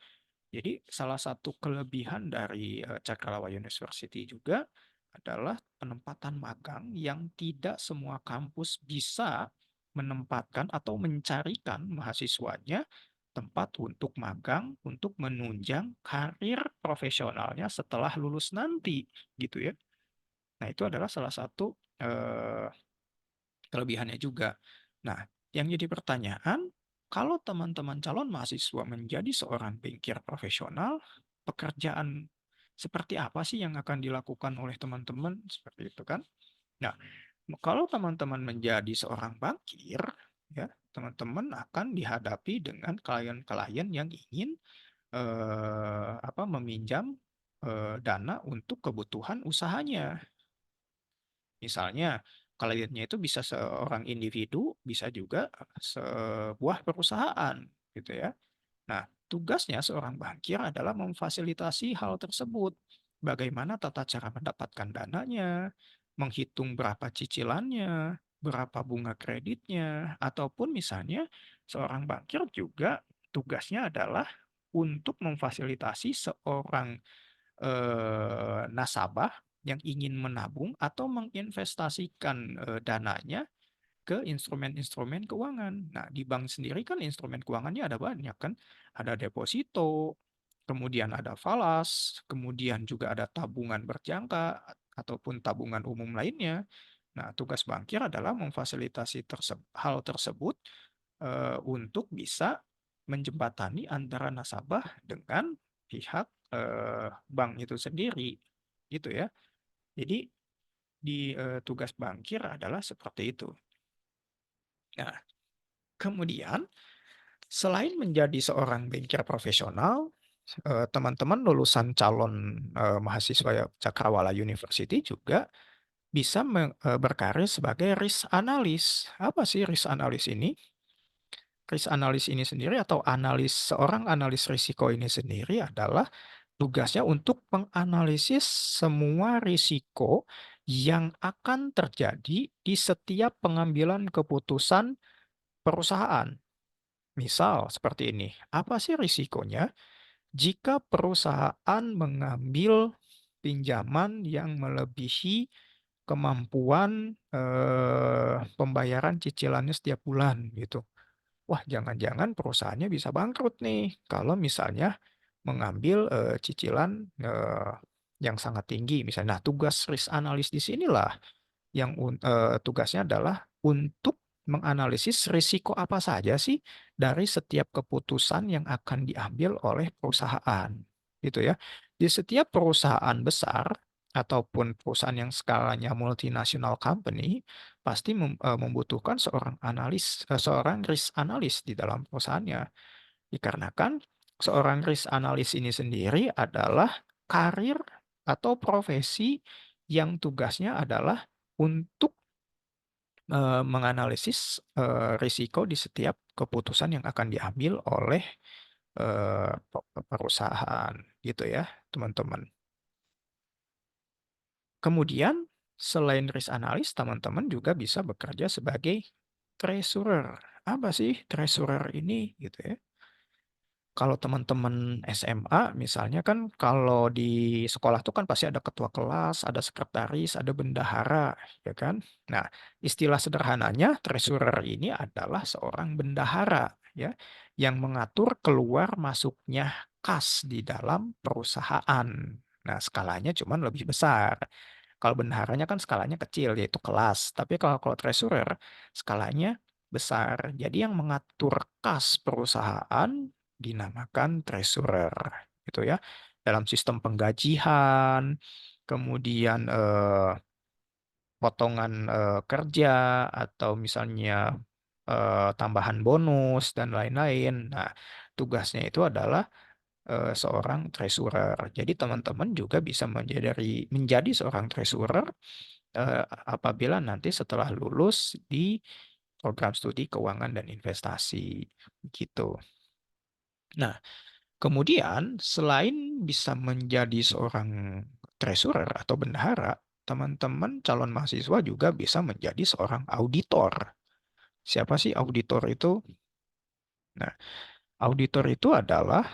[SPEAKER 2] Jadi salah satu kelebihan dari Cakrawala University juga adalah penempatan magang yang tidak semua kampus bisa menempatkan atau mencarikan mahasiswanya tempat untuk magang untuk menunjang karir profesionalnya setelah lulus nanti gitu ya. Nah, itu adalah salah satu kelebihannya juga. Nah, yang jadi pertanyaan, kalau teman-teman calon mahasiswa menjadi seorang bankir profesional, pekerjaan seperti apa sih yang akan dilakukan oleh teman-teman? Seperti itu kan? Nah, kalau teman-teman menjadi seorang bankir, ya, teman-teman akan dihadapi dengan klien-klien yang ingin meminjam dana untuk kebutuhan usahanya. Misalnya, kliennya itu bisa seorang individu, bisa juga sebuah perusahaan, gitu ya. Nah, tugasnya seorang bankir adalah memfasilitasi hal tersebut. Bagaimana tata cara mendapatkan dananya, menghitung berapa cicilannya, berapa bunga kreditnya, ataupun misalnya seorang bankir juga tugasnya adalah untuk memfasilitasi seorang nasabah yang ingin menabung atau menginvestasikan dananya ke instrumen-instrumen keuangan. Nah, di bank sendiri kan instrumen keuangannya ada banyak kan, ada deposito, kemudian ada falas, kemudian juga ada tabungan berjangka ataupun tabungan umum lainnya. Nah, tugas bankir adalah memfasilitasi hal tersebut untuk bisa menjembatani antara nasabah dengan pihak bank itu sendiri, gitu ya. Jadi tugas bankir adalah seperti itu. Nah, kemudian selain menjadi seorang bankir profesional, teman-teman lulusan calon mahasiswa Cakrawala University juga bisa berkarir sebagai risk analyst. Apa sih risk analyst ini? Risk analyst ini sendiri atau seorang analis risiko ini sendiri adalah tugasnya untuk menganalisis semua risiko yang akan terjadi di setiap pengambilan keputusan perusahaan. Misal seperti ini, apa sih risikonya jika perusahaan mengambil pinjaman yang melebihi kemampuan pembayaran cicilannya setiap bulan gitu? Wah, jangan-jangan perusahaannya bisa bangkrut nih kalau misalnya mengambil, cicilan, yang sangat tinggi misalnya. Nah, tugas risk analyst di sinilah yang tugasnya adalah untuk menganalisis risiko apa saja sih dari setiap keputusan yang akan diambil oleh perusahaan, gitu ya. Di setiap perusahaan besar ataupun perusahaan yang skalanya multinational company, pasti membutuhkan seorang risk analyst di dalam perusahaannya. Dikarenakan seorang risk analyst ini sendiri adalah karir atau profesi yang tugasnya adalah untuk menganalisis, risiko di setiap keputusan yang akan diambil oleh, perusahaan, gitu ya, teman-teman. Kemudian, selain risk analyst, teman-teman juga bisa bekerja sebagai treasurer. Apa sih treasurer ini, gitu ya? Kalau teman-teman SMA misalnya kan kalau di sekolah tuh kan pasti ada ketua kelas, ada sekretaris, ada bendahara, ya kan? Nah, istilah sederhananya treasurer ini adalah seorang bendahara ya, yang mengatur keluar masuknya kas di dalam perusahaan. Nah, skalanya cuman lebih besar. Kalau bendaharanya kan skalanya kecil yaitu kelas, tapi kalau kalau treasurer skalanya besar. Jadi yang mengatur kas perusahaan dinamakan treasurer, gitu ya. Dalam sistem penggajian, kemudian, potongan, kerja, atau misalnya, tambahan bonus dan lain-lain. Nah, tugasnya itu adalah, seorang treasurer. Jadi teman-teman juga bisa menjadi seorang treasurer, apabila nanti setelah lulus di program studi keuangan dan investasi, gitu. Nah, kemudian selain bisa menjadi seorang treasurer atau bendahara, teman-teman calon mahasiswa juga bisa menjadi seorang auditor. Siapa sih auditor itu? Nah, auditor itu adalah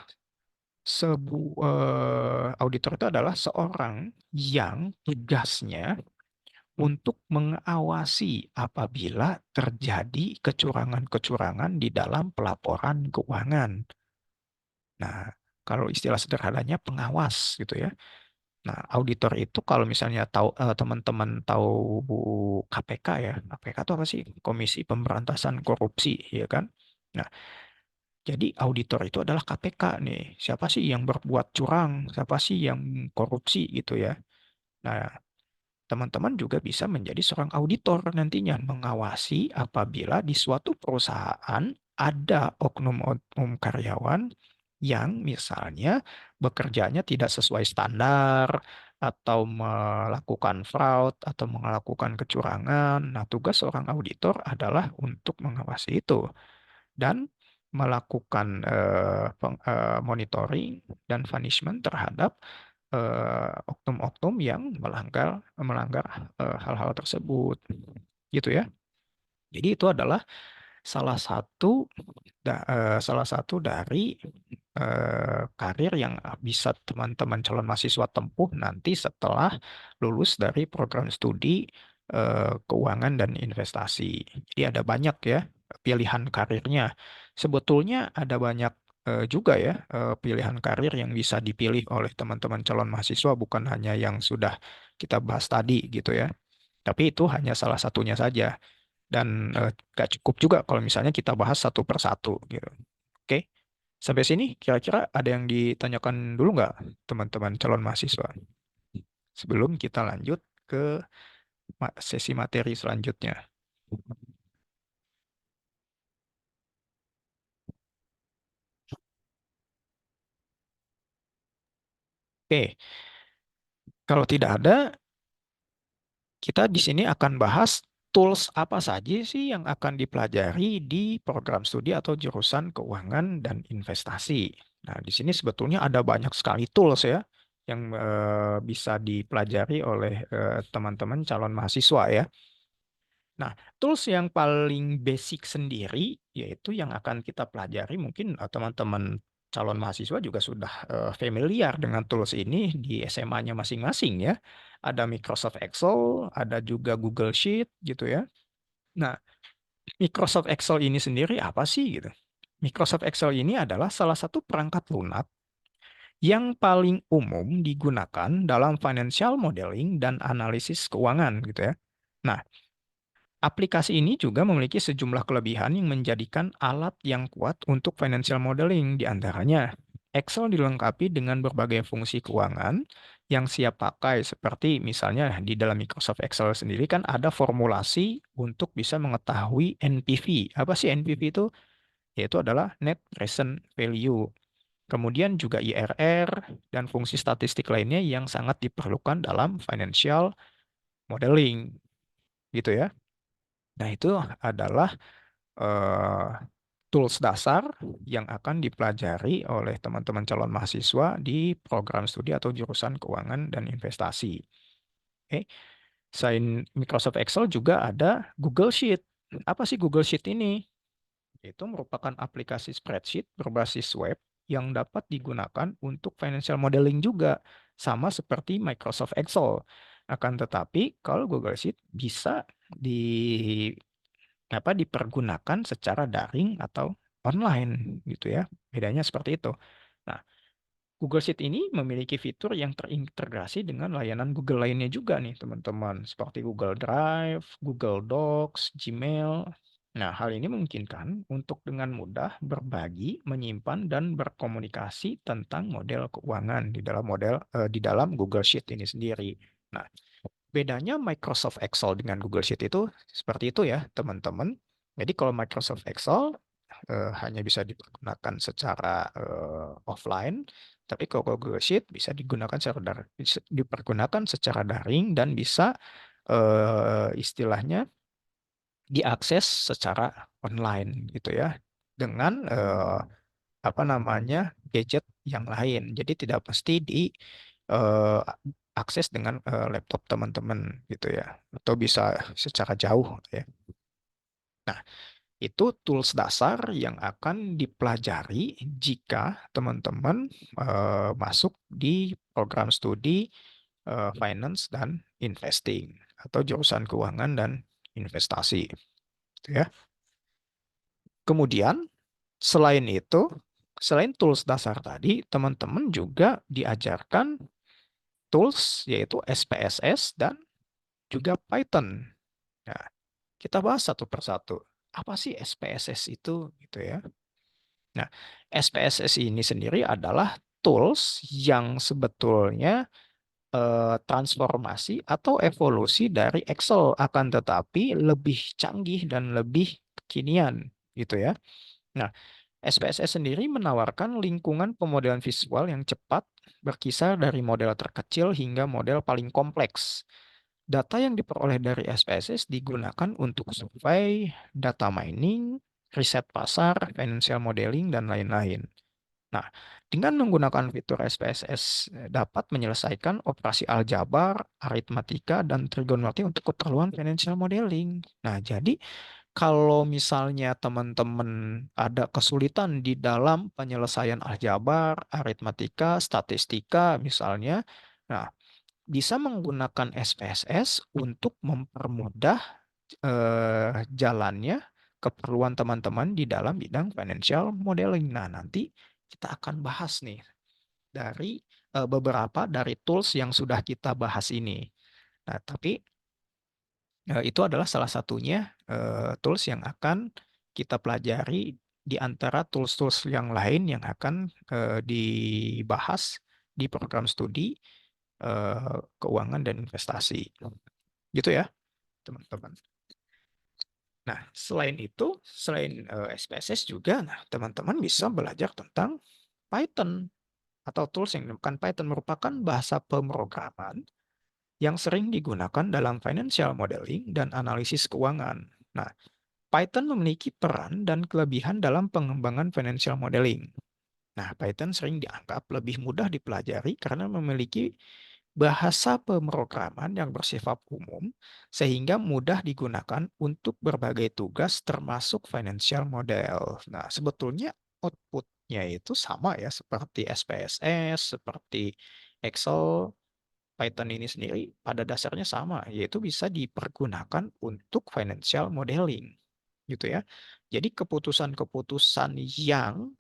[SPEAKER 2] auditor itu adalah seorang yang tugasnya untuk mengawasi apabila terjadi kecurangan-kecurangan di dalam pelaporan keuangan. Nah, kalau istilah sederhananya pengawas gitu ya. Nah, auditor itu kalau misalnya teman-teman tahu KPK ya, KPK itu apa sih? Komisi Pemberantasan Korupsi, ya kan? Nah, jadi auditor itu adalah KPK nih. Siapa sih yang berbuat curang? Siapa sih yang korupsi gitu ya? Nah, teman-teman juga bisa menjadi seorang auditor nantinya, mengawasi apabila di suatu perusahaan ada oknum-oknum karyawan yang misalnya bekerjanya tidak sesuai standar atau melakukan fraud atau melakukan kecurangan. Nah, tugas seorang auditor adalah untuk mengawasi itu dan melakukan monitoring dan punishment terhadap oknum-oknum yang melanggar melanggar hal-hal tersebut, gitu ya. Jadi itu adalah salah satu salah satu dari karir yang bisa teman-teman calon mahasiswa tempuh nanti setelah lulus dari program studi keuangan dan investasi. Jadi ada banyak ya pilihan karirnya. Sebetulnya ada banyak juga ya pilihan karir yang bisa dipilih oleh teman-teman calon mahasiswa, bukan hanya yang sudah kita bahas tadi gitu ya. Tapi itu hanya salah satunya saja. Dan gak cukup juga kalau misalnya kita bahas satu per satu gitu. Oke, sampai sini kira-kira ada yang ditanyakan dulu nggak teman-teman calon mahasiswa? Sebelum kita lanjut ke sesi materi selanjutnya. Oke, kalau tidak ada, kita di sini akan bahas tools apa saja sih yang akan dipelajari di program studi atau jurusan keuangan dan investasi. Nah, di sini sebetulnya ada banyak sekali tools ya yang bisa dipelajari oleh teman-teman calon mahasiswa ya. Nah, tools yang paling basic sendiri yaitu yang akan kita pelajari mungkin teman-teman calon mahasiswa juga sudah familiar dengan tools ini di SMA-nya masing-masing ya. Ada Microsoft Excel, ada juga Google Sheet gitu ya. Nah, Microsoft Excel ini sendiri apa sih gitu? Microsoft Excel ini adalah salah satu perangkat lunak yang paling umum digunakan dalam financial modeling dan analisis keuangan gitu ya. Nah, aplikasi ini juga memiliki sejumlah kelebihan yang menjadikan alat yang kuat untuk financial modeling. Di antaranya, Excel dilengkapi dengan berbagai fungsi keuangan yang siap pakai, seperti misalnya di dalam Microsoft Excel sendiri kan ada formulasi untuk bisa mengetahui NPV. Apa sih NPV itu? Yaitu adalah Net Present Value. Kemudian juga IRR dan fungsi statistik lainnya yang sangat diperlukan dalam financial modeling, gitu ya. Nah, itu adalah eh, tools dasar yang akan dipelajari oleh teman-teman calon mahasiswa di program studi atau jurusan keuangan dan investasi. Oke, selain Microsoft Excel juga ada Google Sheet. Apa sih Google Sheet ini? Itu merupakan aplikasi spreadsheet berbasis web yang dapat digunakan untuk financial modeling juga, sama seperti Microsoft Excel. Akan tetapi, kalau Google Sheet bisa di dipergunakan secara daring atau online gitu ya. Bedanya seperti itu. Nah, Google Sheet ini memiliki fitur yang terintegrasi dengan layanan Google lainnya juga nih, teman-teman, seperti Google Drive, Google Docs, Gmail. Nah, hal ini memungkinkan untuk dengan mudah berbagi, menyimpan, dan berkomunikasi tentang model keuangan di dalam Google Sheet ini sendiri. Nah, bedanya Microsoft Excel dengan Google Sheet itu seperti itu ya, teman-teman. Jadi kalau Microsoft Excel hanya bisa digunakan secara offline, tapi kalau Google Sheet bisa digunakan bisa dipergunakan secara daring dan bisa istilahnya diakses secara online gitu ya, dengan apa namanya gadget yang lain. Jadi tidak mesti di eh, akses dengan laptop teman-teman gitu ya, atau bisa secara jauh ya. Nah, itu tools dasar yang akan dipelajari jika teman-teman masuk di program studi finance dan investing atau jurusan keuangan dan investasi, gitu ya. Kemudian selain itu, selain tools dasar tadi, teman-teman juga diajarkan tools yaitu SPSS dan juga Python. Nah, kita bahas satu persatu. Apa sih SPSS itu gitu ya? Nah, SPSS ini sendiri adalah tools yang sebetulnya transformasi atau evolusi dari Excel, akan tetapi lebih canggih dan lebih kekinian gitu ya. Nah, SPSS sendiri menawarkan lingkungan pemodelan visual yang cepat, berkisar dari model terkecil hingga model paling kompleks. Data yang diperoleh dari SPSS digunakan untuk survei, data mining, riset pasar, financial modeling, dan lain-lain. Nah, dengan menggunakan fitur SPSS dapat menyelesaikan operasi aljabar, aritmatika, dan trigonometri untuk keperluan financial modeling. Nah, jadi kalau misalnya teman-teman ada kesulitan di dalam penyelesaian aljabar, aritmatika, statistika misalnya, nah bisa menggunakan SPSS untuk mempermudah jalannya keperluan teman-teman di dalam bidang financial modeling. Nah, nanti kita akan bahas nih dari beberapa dari tools yang sudah kita bahas ini. Nah, tapi itu adalah salah satunya tools yang akan kita pelajari di antara tools-tools yang lain yang akan dibahas di program studi keuangan dan investasi. Gitu ya, teman-teman. Nah, selain itu, selain SPSS juga, nah teman-teman bisa belajar tentang Python atau tools yang dinamakan Python merupakan bahasa pemrograman yang sering digunakan dalam financial modeling dan analisis keuangan. Nah, Python memiliki peran dan kelebihan dalam pengembangan financial modeling. Nah, Python sering dianggap lebih mudah dipelajari karena memiliki bahasa pemrograman yang bersifat umum sehingga mudah digunakan untuk berbagai tugas termasuk financial model. Nah, sebetulnya outputnya itu sama ya seperti SPSS, seperti Excel. Python ini sendiri pada dasarnya sama, yaitu bisa dipergunakan untuk financial modeling, gitu ya. Jadi keputusan-keputusan yang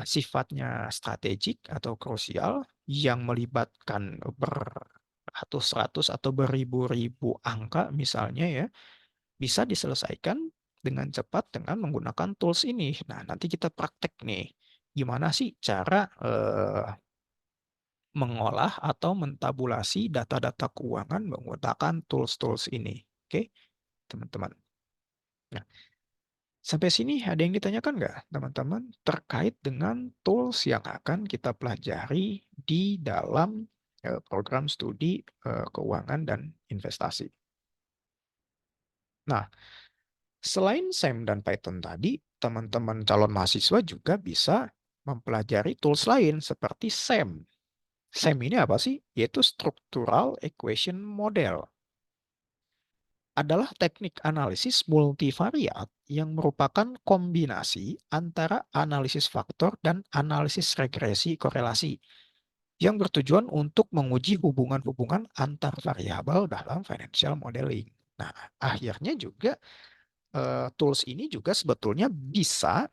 [SPEAKER 2] sifatnya strategik atau krusial yang melibatkan beratus-ratus atau beribu-ribu angka misalnya ya, bisa diselesaikan dengan cepat dengan menggunakan tools ini. Nah, nanti kita praktek nih, gimana sih cara mengolah atau mentabulasi data-data keuangan menggunakan tools-tools ini. Oke, teman-teman. Nah, sampai sini ada yang ditanyakan nggak, teman-teman, terkait dengan tools yang akan kita pelajari di dalam program studi keuangan dan investasi? Nah, selain SAM dan Python tadi, teman-teman calon mahasiswa juga bisa mempelajari tools lain seperti SAM. SAM ini apa sih? Yaitu Structural Equation Model. Adalah teknik analisis multivariat yang merupakan kombinasi antara analisis faktor dan analisis regresi korelasi yang bertujuan untuk menguji hubungan-hubungan antar variabel dalam financial modeling. Nah, akhirnya juga tools ini juga sebetulnya bisa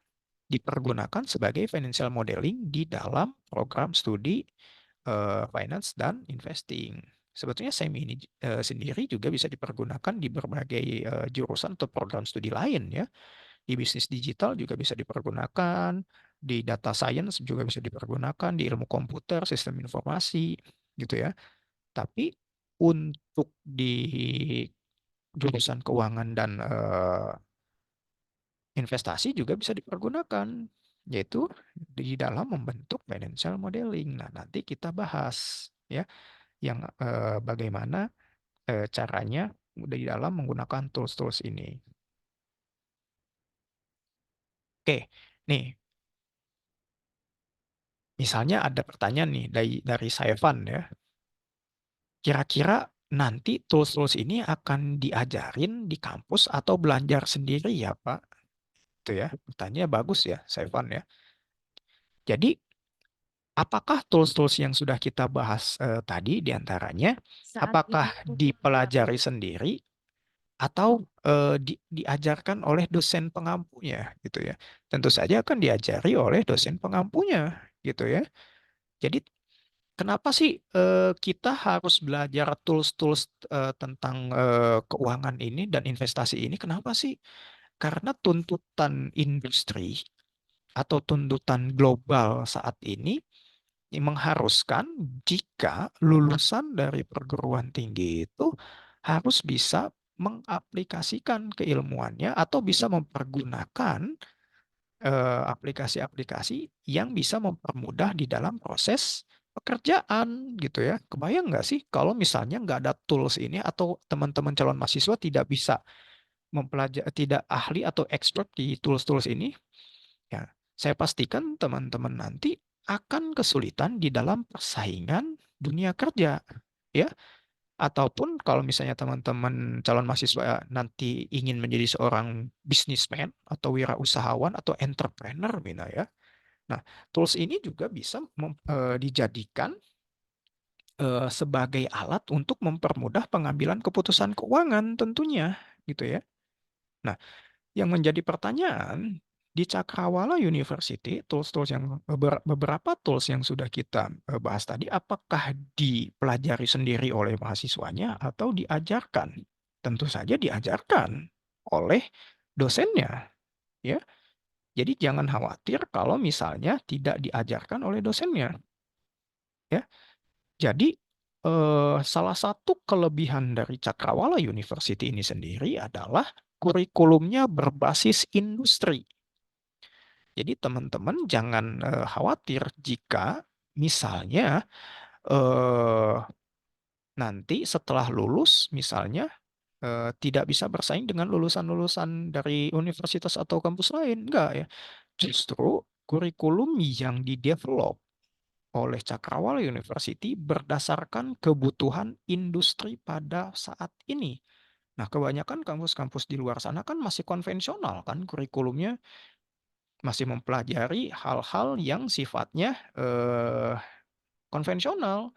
[SPEAKER 2] dipergunakan sebagai financial modeling di dalam program studi finance dan investing. Sebetulnya SEM ini sendiri juga bisa dipergunakan di berbagai jurusan atau program studi lain ya. Di bisnis digital juga bisa dipergunakan, di data science juga bisa dipergunakan, di ilmu komputer, sistem informasi gitu ya. Tapi untuk di jurusan keuangan dan investasi juga bisa dipergunakan, yaitu di dalam membentuk financial modeling. Nah, nanti kita bahas ya yang bagaimana caranya di dalam menggunakan tools-tools ini. Oke, nih misalnya ada pertanyaan nih dari Saifan ya. Kira-kira nanti tools-tools ini akan diajarin di kampus atau belajar sendiri ya, Pak? Itu ya, pertanyaannya bagus ya, Saifan ya. Jadi apakah tools-tools yang sudah kita bahas tadi diantaranya, apakah dipelajari sendiri atau diajarkan oleh dosen pengampunya gitu ya? Tentu saja akan diajari oleh dosen pengampunya gitu ya. Jadi kenapa sih kita harus belajar tools-tools tentang keuangan ini dan investasi ini? Kenapa sih? Karena tuntutan industri atau tuntutan global saat ini mengharuskan jika lulusan dari perguruan tinggi itu harus bisa mengaplikasikan keilmuannya atau bisa mempergunakan aplikasi-aplikasi yang bisa mempermudah di dalam proses pekerjaan gitu ya. Kebayang nggak sih kalau misalnya nggak ada tools ini atau teman-teman calon mahasiswa tidak bisa mempelajari, tidak ahli atau expert di tools-tools ini, ya, saya pastikan teman-teman nanti akan kesulitan di dalam persaingan dunia kerja, ya. Ataupun kalau misalnya teman-teman calon mahasiswa nanti ingin menjadi seorang businessman atau wirausahawan atau entrepreneur Mina ya. Nah, tools ini juga bisa dijadikan sebagai alat untuk mempermudah pengambilan keputusan keuangan tentunya gitu ya. Nah, yang menjadi pertanyaan di Cakrawala University, tools-tools yang beberapa tools yang sudah kita bahas tadi, apakah dipelajari sendiri oleh mahasiswanya atau diajarkan? Tentu saja diajarkan oleh dosennya, ya. Jadi jangan khawatir kalau misalnya tidak diajarkan oleh dosennya, ya. Jadi salah satu kelebihan dari Cakrawala University ini sendiri adalah kurikulumnya berbasis industri. Jadi teman-teman jangan khawatir jika misalnya eh, nanti setelah lulus misalnya tidak bisa bersaing dengan lulusan-lulusan dari universitas atau kampus lain. Enggak ya. Justru kurikulum yang didevelop oleh Cakrawala University berdasarkan kebutuhan industri pada saat ini. Nah, kebanyakan kampus-kampus di luar sana kan masih konvensional kan kurikulumnya, masih mempelajari hal-hal yang sifatnya konvensional,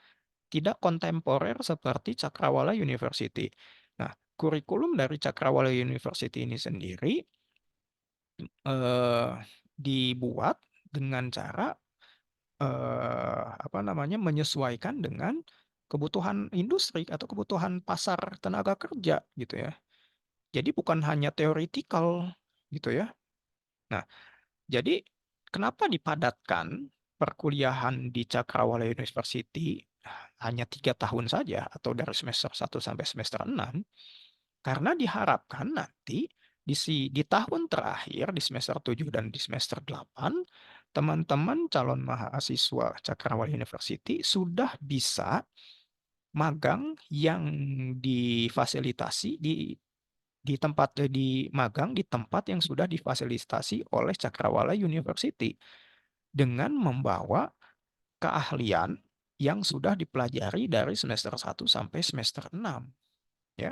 [SPEAKER 2] tidak kontemporer seperti Cakrawala University. Nah, kurikulum dari Cakrawala University ini sendiri eh, dibuat dengan cara apa namanya menyesuaikan dengan kebutuhan industri atau kebutuhan pasar tenaga kerja gitu ya. Jadi bukan hanya theoretical gitu ya. Nah, jadi kenapa dipadatkan perkuliahan di Cakrawala University hanya 3 tahun saja atau dari semester 1 sampai semester 6? Karena diharapkan nanti di tahun terakhir di semester 7 dan di semester 8 teman-teman calon mahasiswa Cakrawala University sudah bisa magang yang difasilitasi di tempat di magang di tempat yang sudah difasilitasi oleh Cakrawala University dengan membawa keahlian yang sudah dipelajari dari semester 1 sampai semester 6 ya.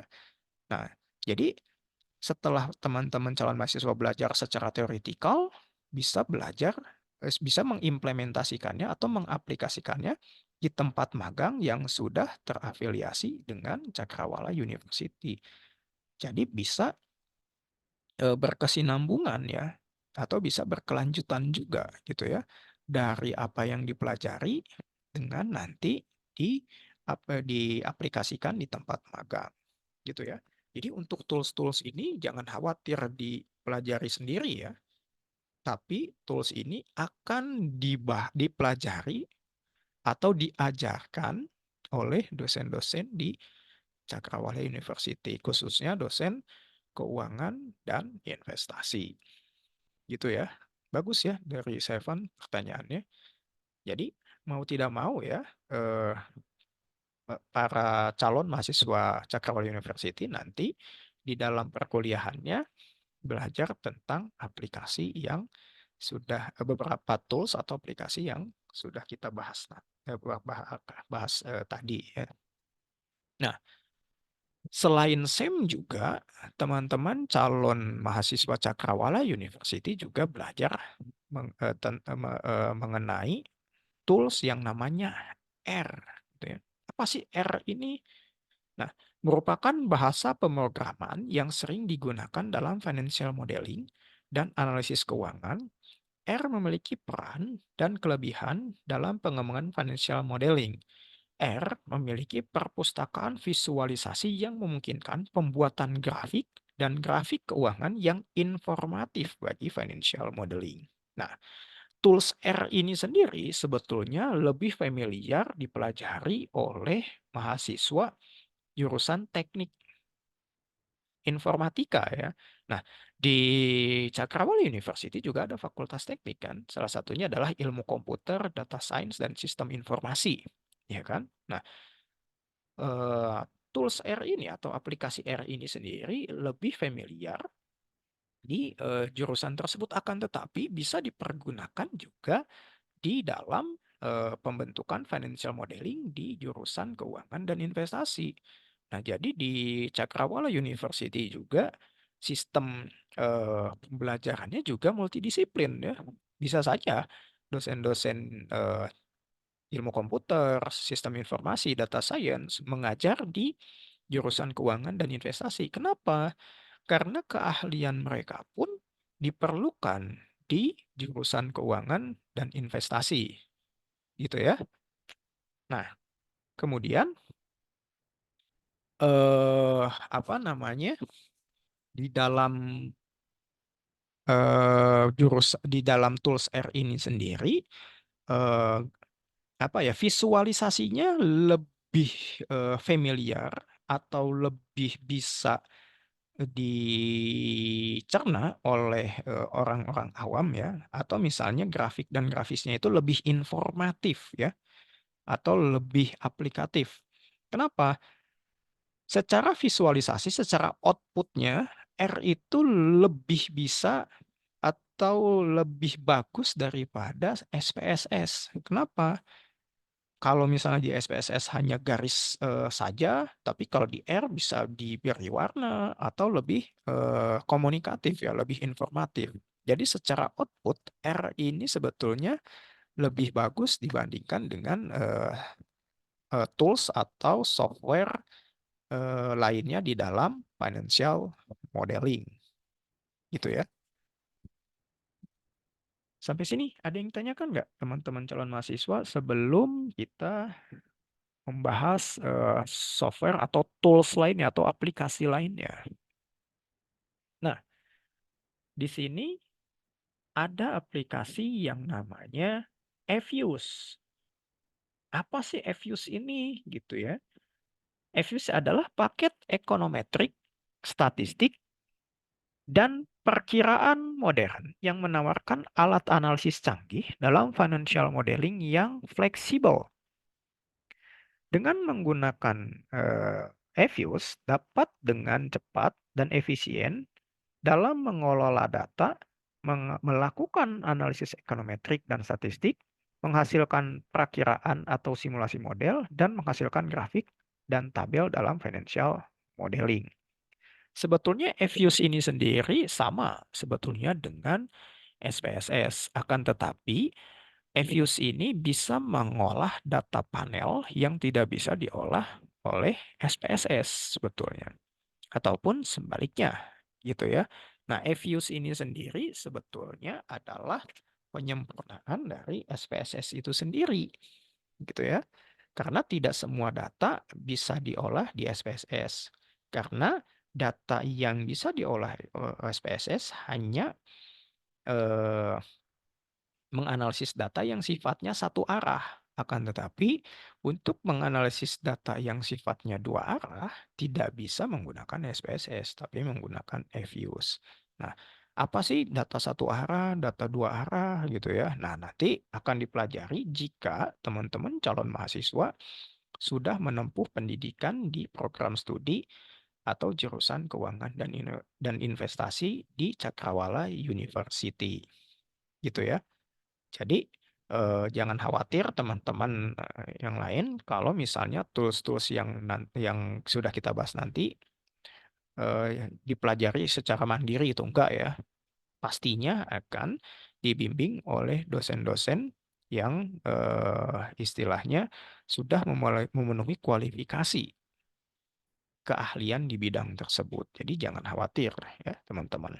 [SPEAKER 2] Nah, jadi setelah teman-teman calon mahasiswa belajar secara teoretikal, bisa belajar, bisa mengimplementasikannya atau mengaplikasikannya di tempat magang yang sudah terafiliasi dengan Cakrawala University. Jadi bisa berkesinambungan ya, atau bisa berkelanjutan juga gitu ya, dari apa yang dipelajari dengan nanti diaplikasikan di tempat magang gitu ya. Jadi untuk tools-tools ini jangan khawatir dipelajari sendiri ya, tapi tools ini akan dipelajari atau diajarkan oleh dosen-dosen di Cakrawala University, khususnya dosen keuangan dan investasi. Gitu ya. Bagus ya dari Seven pertanyaannya. Jadi mau tidak mau ya, eh, para calon mahasiswa Cakrawala University nanti di dalam perkuliahannya belajar tentang aplikasi yang sudah beberapa tools atau aplikasi yang sudah kita bahas tadi ya. Nah, selain SEM juga teman-teman calon mahasiswa Cakrawala University juga belajar mengenai tools yang namanya R, gitu ya. Apa sih R ini? Nah, merupakan bahasa pemrograman yang sering digunakan dalam financial modeling dan analisis keuangan. R memiliki peran dan kelebihan dalam pengembangan financial modeling. R memiliki perpustakaan visualisasi yang memungkinkan pembuatan grafik dan grafik keuangan yang informatif bagi financial modeling. Nah, tools R ini sendiri sebetulnya lebih familiar dipelajari oleh mahasiswa jurusan teknik informatika ya. Nah, di Cakrawala University juga ada fakultas teknik kan. Salah satunya adalah ilmu komputer, data science, dan sistem informasi. Ya kan? Nah, eh, tools R ini atau aplikasi R ini sendiri lebih familiar di jurusan tersebut akan tetapi bisa dipergunakan juga di dalam pembentukan financial modeling di jurusan keuangan dan investasi. Nah, jadi di Cakrawala University juga sistem pembelajarannya juga multidisiplin ya. Bisa saja dosen-dosen ilmu komputer, sistem informasi, data science mengajar di jurusan keuangan dan investasi. Kenapa? Karena keahlian mereka pun diperlukan di jurusan keuangan dan investasi, gitu ya. Nah, kemudian apa namanya? Di dalam di dalam tools R ini sendiri eh, apa ya, visualisasinya lebih familiar atau lebih bisa dicerna oleh orang-orang awam ya, atau misalnya grafik dan grafisnya itu lebih informatif ya, atau lebih aplikatif. Kenapa? Secara visualisasi, secara outputnya R itu lebih bisa atau lebih bagus daripada SPSS. Kenapa? Kalau misalnya di SPSS hanya garis saja, tapi kalau di R bisa diberi warna atau lebih komunikatif ya, lebih informatif. Jadi secara output R ini sebetulnya lebih bagus dibandingkan dengan tools atau software lainnya di dalam financial modeling, gitu ya. Sampai sini ada yang tanyakan nggak teman-teman calon mahasiswa sebelum kita membahas software atau tools lainnya atau aplikasi lainnya. Nah, di sini ada aplikasi yang namanya Evius. Apa sih Evius ini gitu ya? Evius adalah paket ekonometrik, statistik, dan perkiraan modern yang menawarkan alat analisis canggih dalam financial modeling yang fleksibel. Dengan menggunakan Evius dapat dengan cepat dan efisien dalam mengelola data, melakukan analisis ekonometrik dan statistik, menghasilkan perakiraan atau simulasi model, dan menghasilkan grafik dan tabel dalam financial modeling. Sebetulnya Evius ini sendiri sama sebetulnya dengan SPSS, akan tetapi Evius ini bisa mengolah data panel yang tidak bisa diolah oleh SPSS sebetulnya, ataupun sebaliknya, gitu ya. Nah, Evius ini sendiri sebetulnya adalah penyempurnaan dari SPSS itu sendiri, gitu ya. Karena tidak semua data bisa diolah di SPSS. Karena data yang bisa diolah SPSS hanya eh, menganalisis data yang sifatnya satu arah. Akan tetapi, untuk menganalisis data yang sifatnya dua arah, tidak bisa menggunakan SPSS, tapi menggunakan Evius. Nah, apa sih data satu arah, data dua arah gitu ya? Nah, nanti akan dipelajari jika teman-teman calon mahasiswa sudah menempuh pendidikan di program studi atau jurusan keuangan dan investasi di Cakrawala University. Gitu ya. Jadi jangan khawatir teman-teman yang lain kalau misalnya tools-tools yang sudah kita bahas nanti dipelajari secara mandiri itu enggak ya. Pastinya akan dibimbing oleh dosen-dosen yang istilahnya sudah memenuhi kualifikasi keahlian di bidang tersebut. Jadi jangan khawatir ya teman-teman.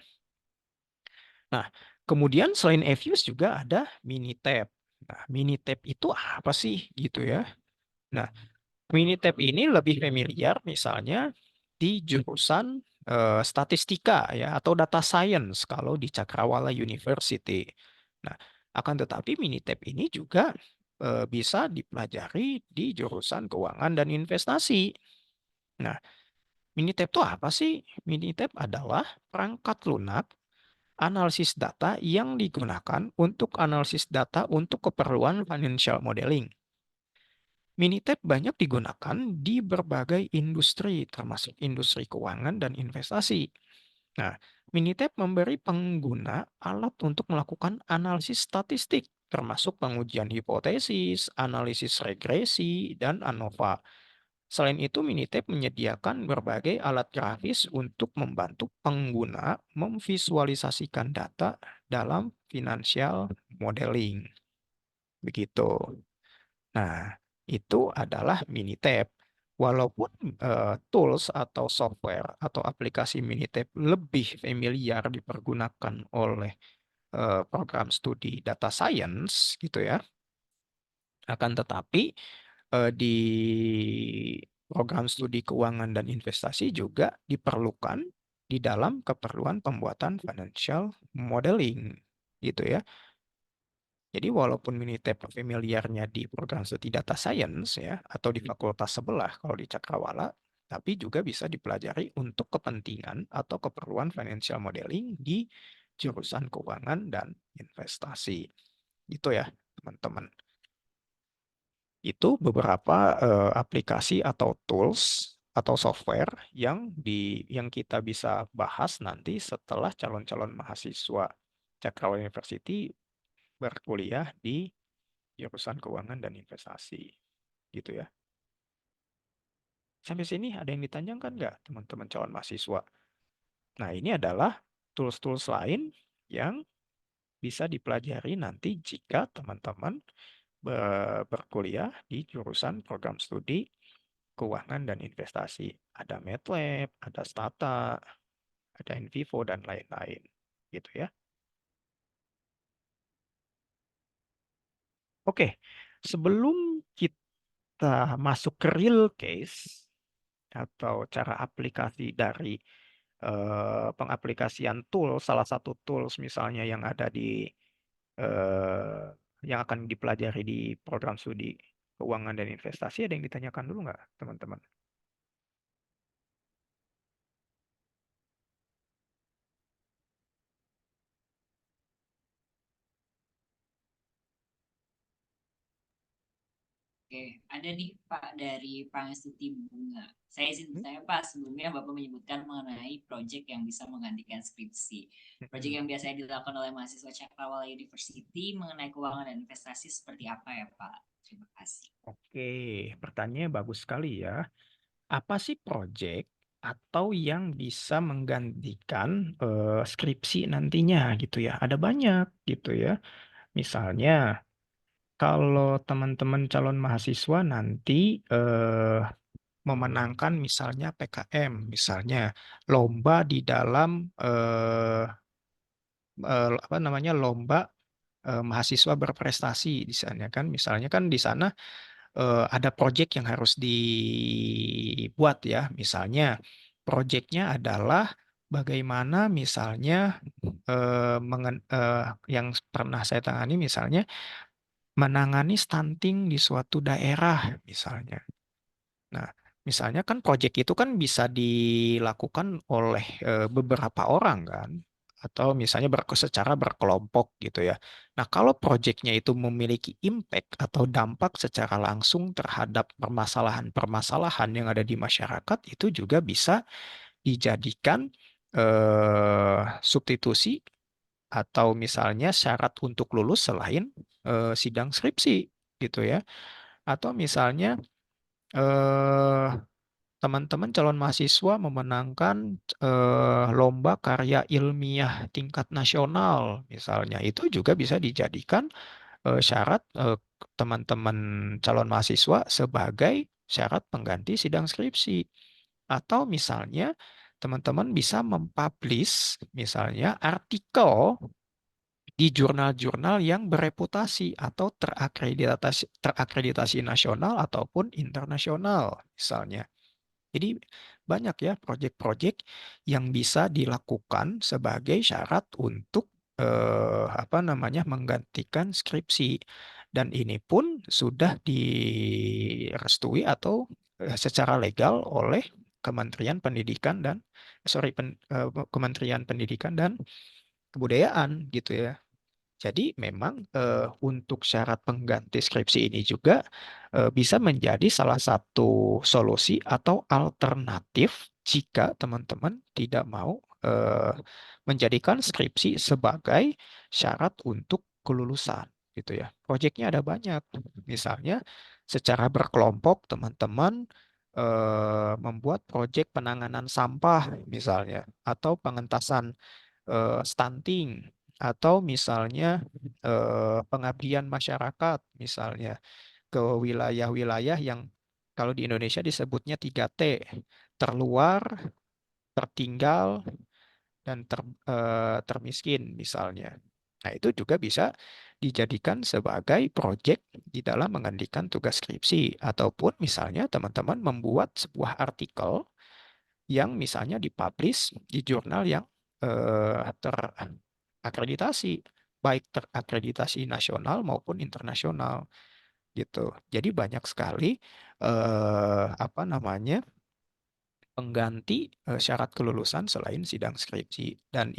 [SPEAKER 2] Nah, kemudian selain Evius juga ada Minitab. Nah, Minitab itu apa sih gitu ya? Nah, Minitab ini lebih familiar misalnya di jurusan statistika ya atau data science kalau di Cakrawala University. Nah, akan tetapi Minitab ini juga bisa dipelajari di jurusan keuangan dan investasi. Nah, Minitab itu apa sih? Minitab adalah perangkat lunak analisis data yang digunakan untuk analisis data untuk keperluan financial modeling. Minitab banyak digunakan di berbagai industri, termasuk industri keuangan dan investasi. Nah, Minitab memberi pengguna alat untuk melakukan analisis statistik termasuk pengujian hipotesis, analisis regresi, dan ANOVA. Selain itu, Minitab menyediakan berbagai alat grafis untuk membantu pengguna memvisualisasikan data dalam financial modeling. Begitu. Nah, itu adalah Minitab. Walaupun tools atau software atau aplikasi Minitab lebih familiar dipergunakan oleh program studi data science gitu ya, akan tetapi di program studi keuangan dan investasi juga diperlukan di dalam keperluan pembuatan financial modeling gitu ya. Jadi walaupun Minitab familiarnya di program studi data science ya atau di fakultas sebelah kalau di Cakrawala, tapi juga bisa dipelajari untuk kepentingan atau keperluan financial modeling di jurusan keuangan dan investasi. Gitu ya, teman-teman. Itu beberapa aplikasi atau tools atau software yang kita bisa bahas nanti setelah calon-calon mahasiswa Cakrawala University berkuliah di jurusan keuangan dan investasi. Gitu ya. Sampai sini ada yang ditanyakan nggak teman-teman calon mahasiswa? Nah, ini adalah tools-tools lain yang bisa dipelajari nanti jika teman-teman berkuliah di jurusan program studi keuangan dan investasi. Ada MATLAB, ada Stata, ada NVivo, dan lain-lain. Gitu ya. Oke, sebelum kita masuk ke real case atau cara aplikasi dari pengaplikasian tool, salah satu tools misalnya yang ada di eh, yang akan dipelajari di program studi keuangan dan investasi, ada yang ditanyakan dulu nggak, teman-teman?
[SPEAKER 1] Oke, ada nih Pak dari Pangestuti Bunga. Saya izin
[SPEAKER 2] Hmm?
[SPEAKER 1] bertanya Pak, sebelumnya Bapak menyebutkan mengenai proyek yang bisa menggantikan skripsi. Proyek
[SPEAKER 2] Mm-mm.
[SPEAKER 1] yang biasanya dilakukan oleh mahasiswa Cakrawala University mengenai keuangan dan investasi seperti apa ya Pak? Terima kasih.
[SPEAKER 2] Oke, pertanyaannya bagus sekali ya. Apa sih proyek atau yang bisa menggantikan skripsi nantinya gitu ya? Ada banyak gitu ya. Misalnya, kalau teman-teman calon mahasiswa nanti memenangkan misalnya PKM, misalnya lomba di dalam apa namanya lomba mahasiswa berprestasi di sana kan, misalnya kan di sana ada proyek yang harus dibuat ya, misalnya proyeknya adalah bagaimana misalnya yang pernah saya tangani misalnya menangani stunting di suatu daerah misalnya. Nah, misalnya kan proyek itu kan bisa dilakukan oleh beberapa orang kan, atau misalnya secara berkelompok gitu ya. Nah, kalau proyeknya itu memiliki impact atau dampak secara langsung terhadap permasalahan-permasalahan yang ada di masyarakat, itu juga bisa dijadikan substitusi atau misalnya syarat untuk lulus selain sidang skripsi gitu ya. Atau misalnya eh, teman-teman calon mahasiswa memenangkan lomba karya ilmiah tingkat nasional, misalnya, itu juga bisa dijadikan syarat teman-teman calon mahasiswa sebagai syarat pengganti sidang skripsi. Atau misalnya teman-teman bisa mempublish misalnya artikel di jurnal-jurnal yang bereputasi atau terakreditasi nasional ataupun internasional, misalnya. Jadi banyak ya proyek-proyek yang bisa dilakukan sebagai syarat untuk apa namanya menggantikan skripsi, dan ini pun sudah direstui atau secara legal oleh Kementerian Pendidikan dan Kementerian Pendidikan dan Kebudayaan gitu ya. Jadi memang untuk syarat pengganti skripsi ini juga bisa menjadi salah satu solusi atau alternatif jika teman-teman tidak mau menjadikan skripsi sebagai syarat untuk kelulusan gitu ya. Proyeknya ada banyak. Misalnya secara berkelompok teman-teman membuat proyek penanganan sampah misalnya, atau pengentasan stunting, atau misalnya pengabdian masyarakat misalnya ke wilayah-wilayah yang kalau di Indonesia disebutnya 3T, terluar, tertinggal, dan termiskin misalnya. Nah, itu juga bisa dijadikan sebagai proyek di dalam menghentikan tugas skripsi, ataupun misalnya teman-teman membuat sebuah artikel yang misalnya dipublish di jurnal yang terakreditasi, baik terakreditasi nasional maupun internasional gitu. Jadi banyak sekali apa namanya pengganti syarat kelulusan selain sidang skripsi, dan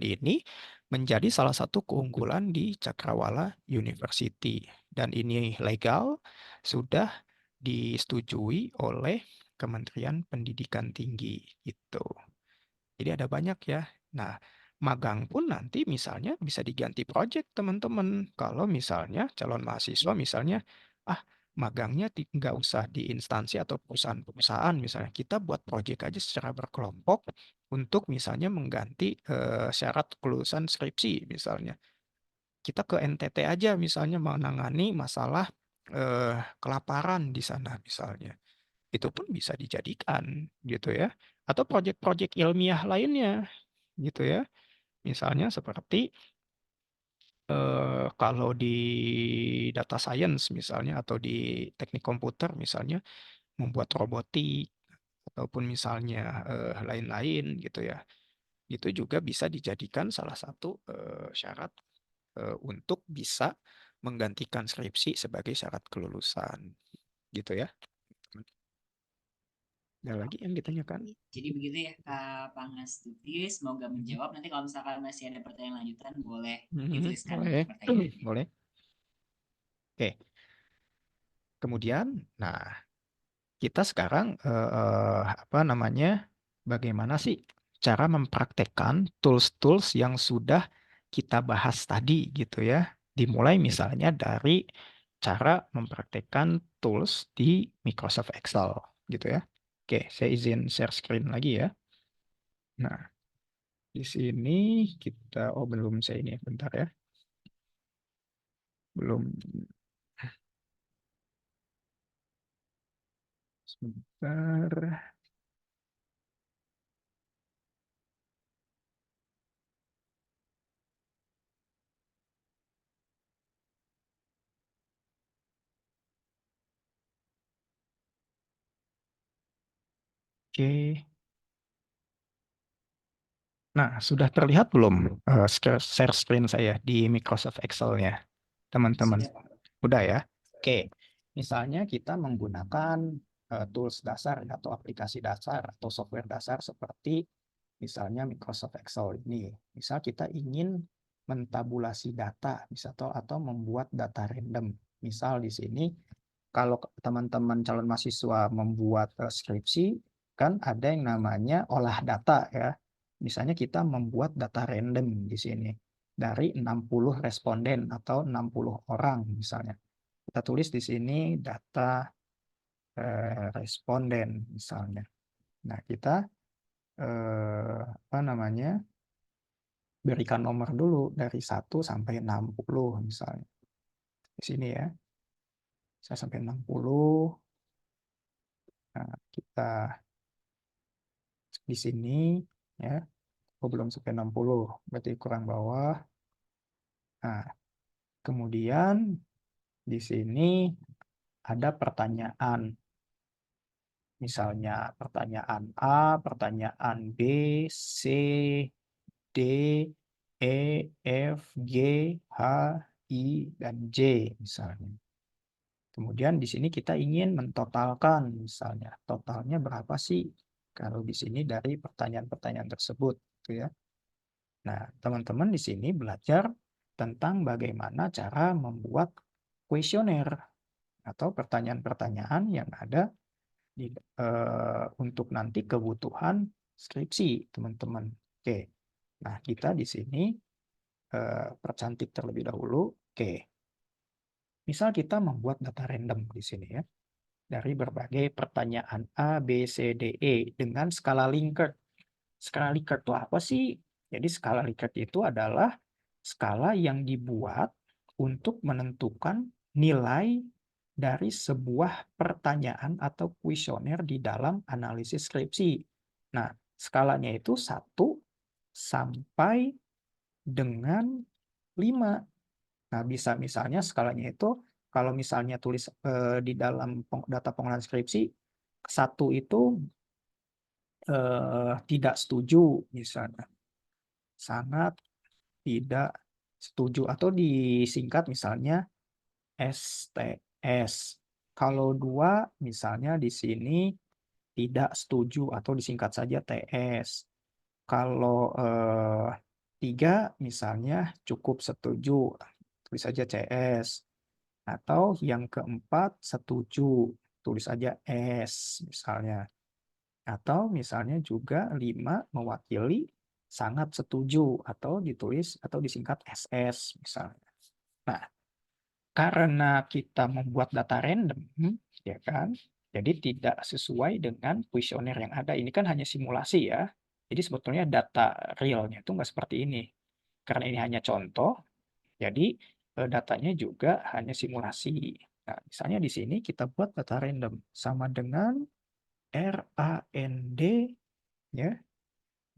[SPEAKER 2] ini menjadi salah satu keunggulan di Cakrawala University, dan ini legal, sudah disetujui oleh Kementerian Pendidikan Tinggi gitu. Jadi ada banyak ya. Nah, magang pun nanti misalnya bisa diganti project teman-teman. Kalau misalnya calon mahasiswa misalnya, ah magangnya nggak usah di instansi atau perusahaan-perusahaan misalnya. Kita buat project aja secara berkelompok untuk misalnya mengganti syarat kelulusan skripsi misalnya. Kita ke NTT aja misalnya menangani masalah kelaparan di sana misalnya. Itu pun bisa dijadikan gitu ya. Atau proyek-proyek ilmiah lainnya gitu ya. Misalnya seperti kalau di data science misalnya, atau di teknik komputer misalnya, membuat robotik, ataupun misalnya lain-lain gitu ya. Itu juga bisa dijadikan salah satu syarat untuk bisa menggantikan skripsi sebagai syarat kelulusan gitu ya. Ada lagi yang ditanyakan?
[SPEAKER 1] Oke. Jadi begitu ya Kak Pangastuti, semoga menjawab. Nanti kalau misalkan masih ada pertanyaan lanjutan boleh dituliskan
[SPEAKER 2] Boleh,
[SPEAKER 1] pertanyaannya.
[SPEAKER 2] boleh. Oke, kemudian, nah kita sekarang apa namanya, bagaimana sih cara mempraktekkan tools-tools yang sudah kita bahas tadi gitu ya. Dimulai misalnya dari cara mempraktekkan tools di Microsoft Excel gitu ya. Oke, saya izin share screen lagi ya. Nah, di sini kita, oh belum saya ini, bentar ya. Belum, sebentar. Oke. Nah, sudah terlihat belum share screen saya di Microsoft Excel-nya, teman-teman?
[SPEAKER 1] Sudah Pak.
[SPEAKER 2] Udah ya? Oke. Misalnya kita menggunakan tools dasar atau aplikasi dasar atau software dasar seperti misalnya Microsoft Excel ini. Misal kita ingin mentabulasi data, bisa atau membuat data random. Misal di sini kalau teman-teman calon mahasiswa membuat skripsi, kan ada yang namanya olah data ya. Misalnya kita membuat data random di sini dari 60 responden atau 60 orang misalnya. Kita tulis di sini data responden misalnya. Nah, kita apa namanya, berikan nomor dulu dari 1 sampai 60 misalnya. Di sini ya, saya sampai 60. Nah, kita di sini ya, oh belum sampai 60, berarti kurang bawah. Nah, kemudian di sini ada pertanyaan. Misalnya pertanyaan A, pertanyaan B, C, D, E, F, G, H, I, dan J misalnya. Kemudian di sini kita ingin mentotalkan misalnya totalnya berapa sih kalau di sini dari pertanyaan-pertanyaan tersebut gitu ya. Nah, teman-teman di sini belajar tentang bagaimana cara membuat kuesioner atau pertanyaan-pertanyaan yang ada untuk nanti kebutuhan skripsi, teman-teman. Oke, nah kita di sini percantik terlebih dahulu. Oke, Misal kita membuat data random di sini ya, dari berbagai pertanyaan A, B, C, D, E dengan skala Likert. Skala Likert itu apa sih? Jadi skala Likert itu adalah skala yang dibuat untuk menentukan nilai dari sebuah pertanyaan atau kuesioner di dalam analisis skripsi. Nah, skalanya itu 1 sampai dengan 5. Nah, bisa misalnya skalanya itu kalau misalnya tulis di dalam data pengolahan skripsi, 1 itu tidak setuju misalnya, sangat tidak setuju atau disingkat misalnya STS. Kalau 2 misalnya di sini tidak setuju atau disingkat saja TS. Kalau 3 misalnya cukup setuju, tulis saja CS. Atau yang keempat setuju, tulis saja S misalnya. Atau misalnya juga 5 mewakili sangat setuju atau ditulis atau disingkat SS misalnya. Nah, karena kita membuat data random, ya kan? Jadi tidak sesuai dengan kuesioner yang ada. Ini kan hanya simulasi ya. Jadi sebetulnya data realnya itu nggak seperti ini. Karena ini hanya contoh, jadi datanya juga hanya simulasi. Nah, misalnya di sini kita buat data random sama dengan RAND ya,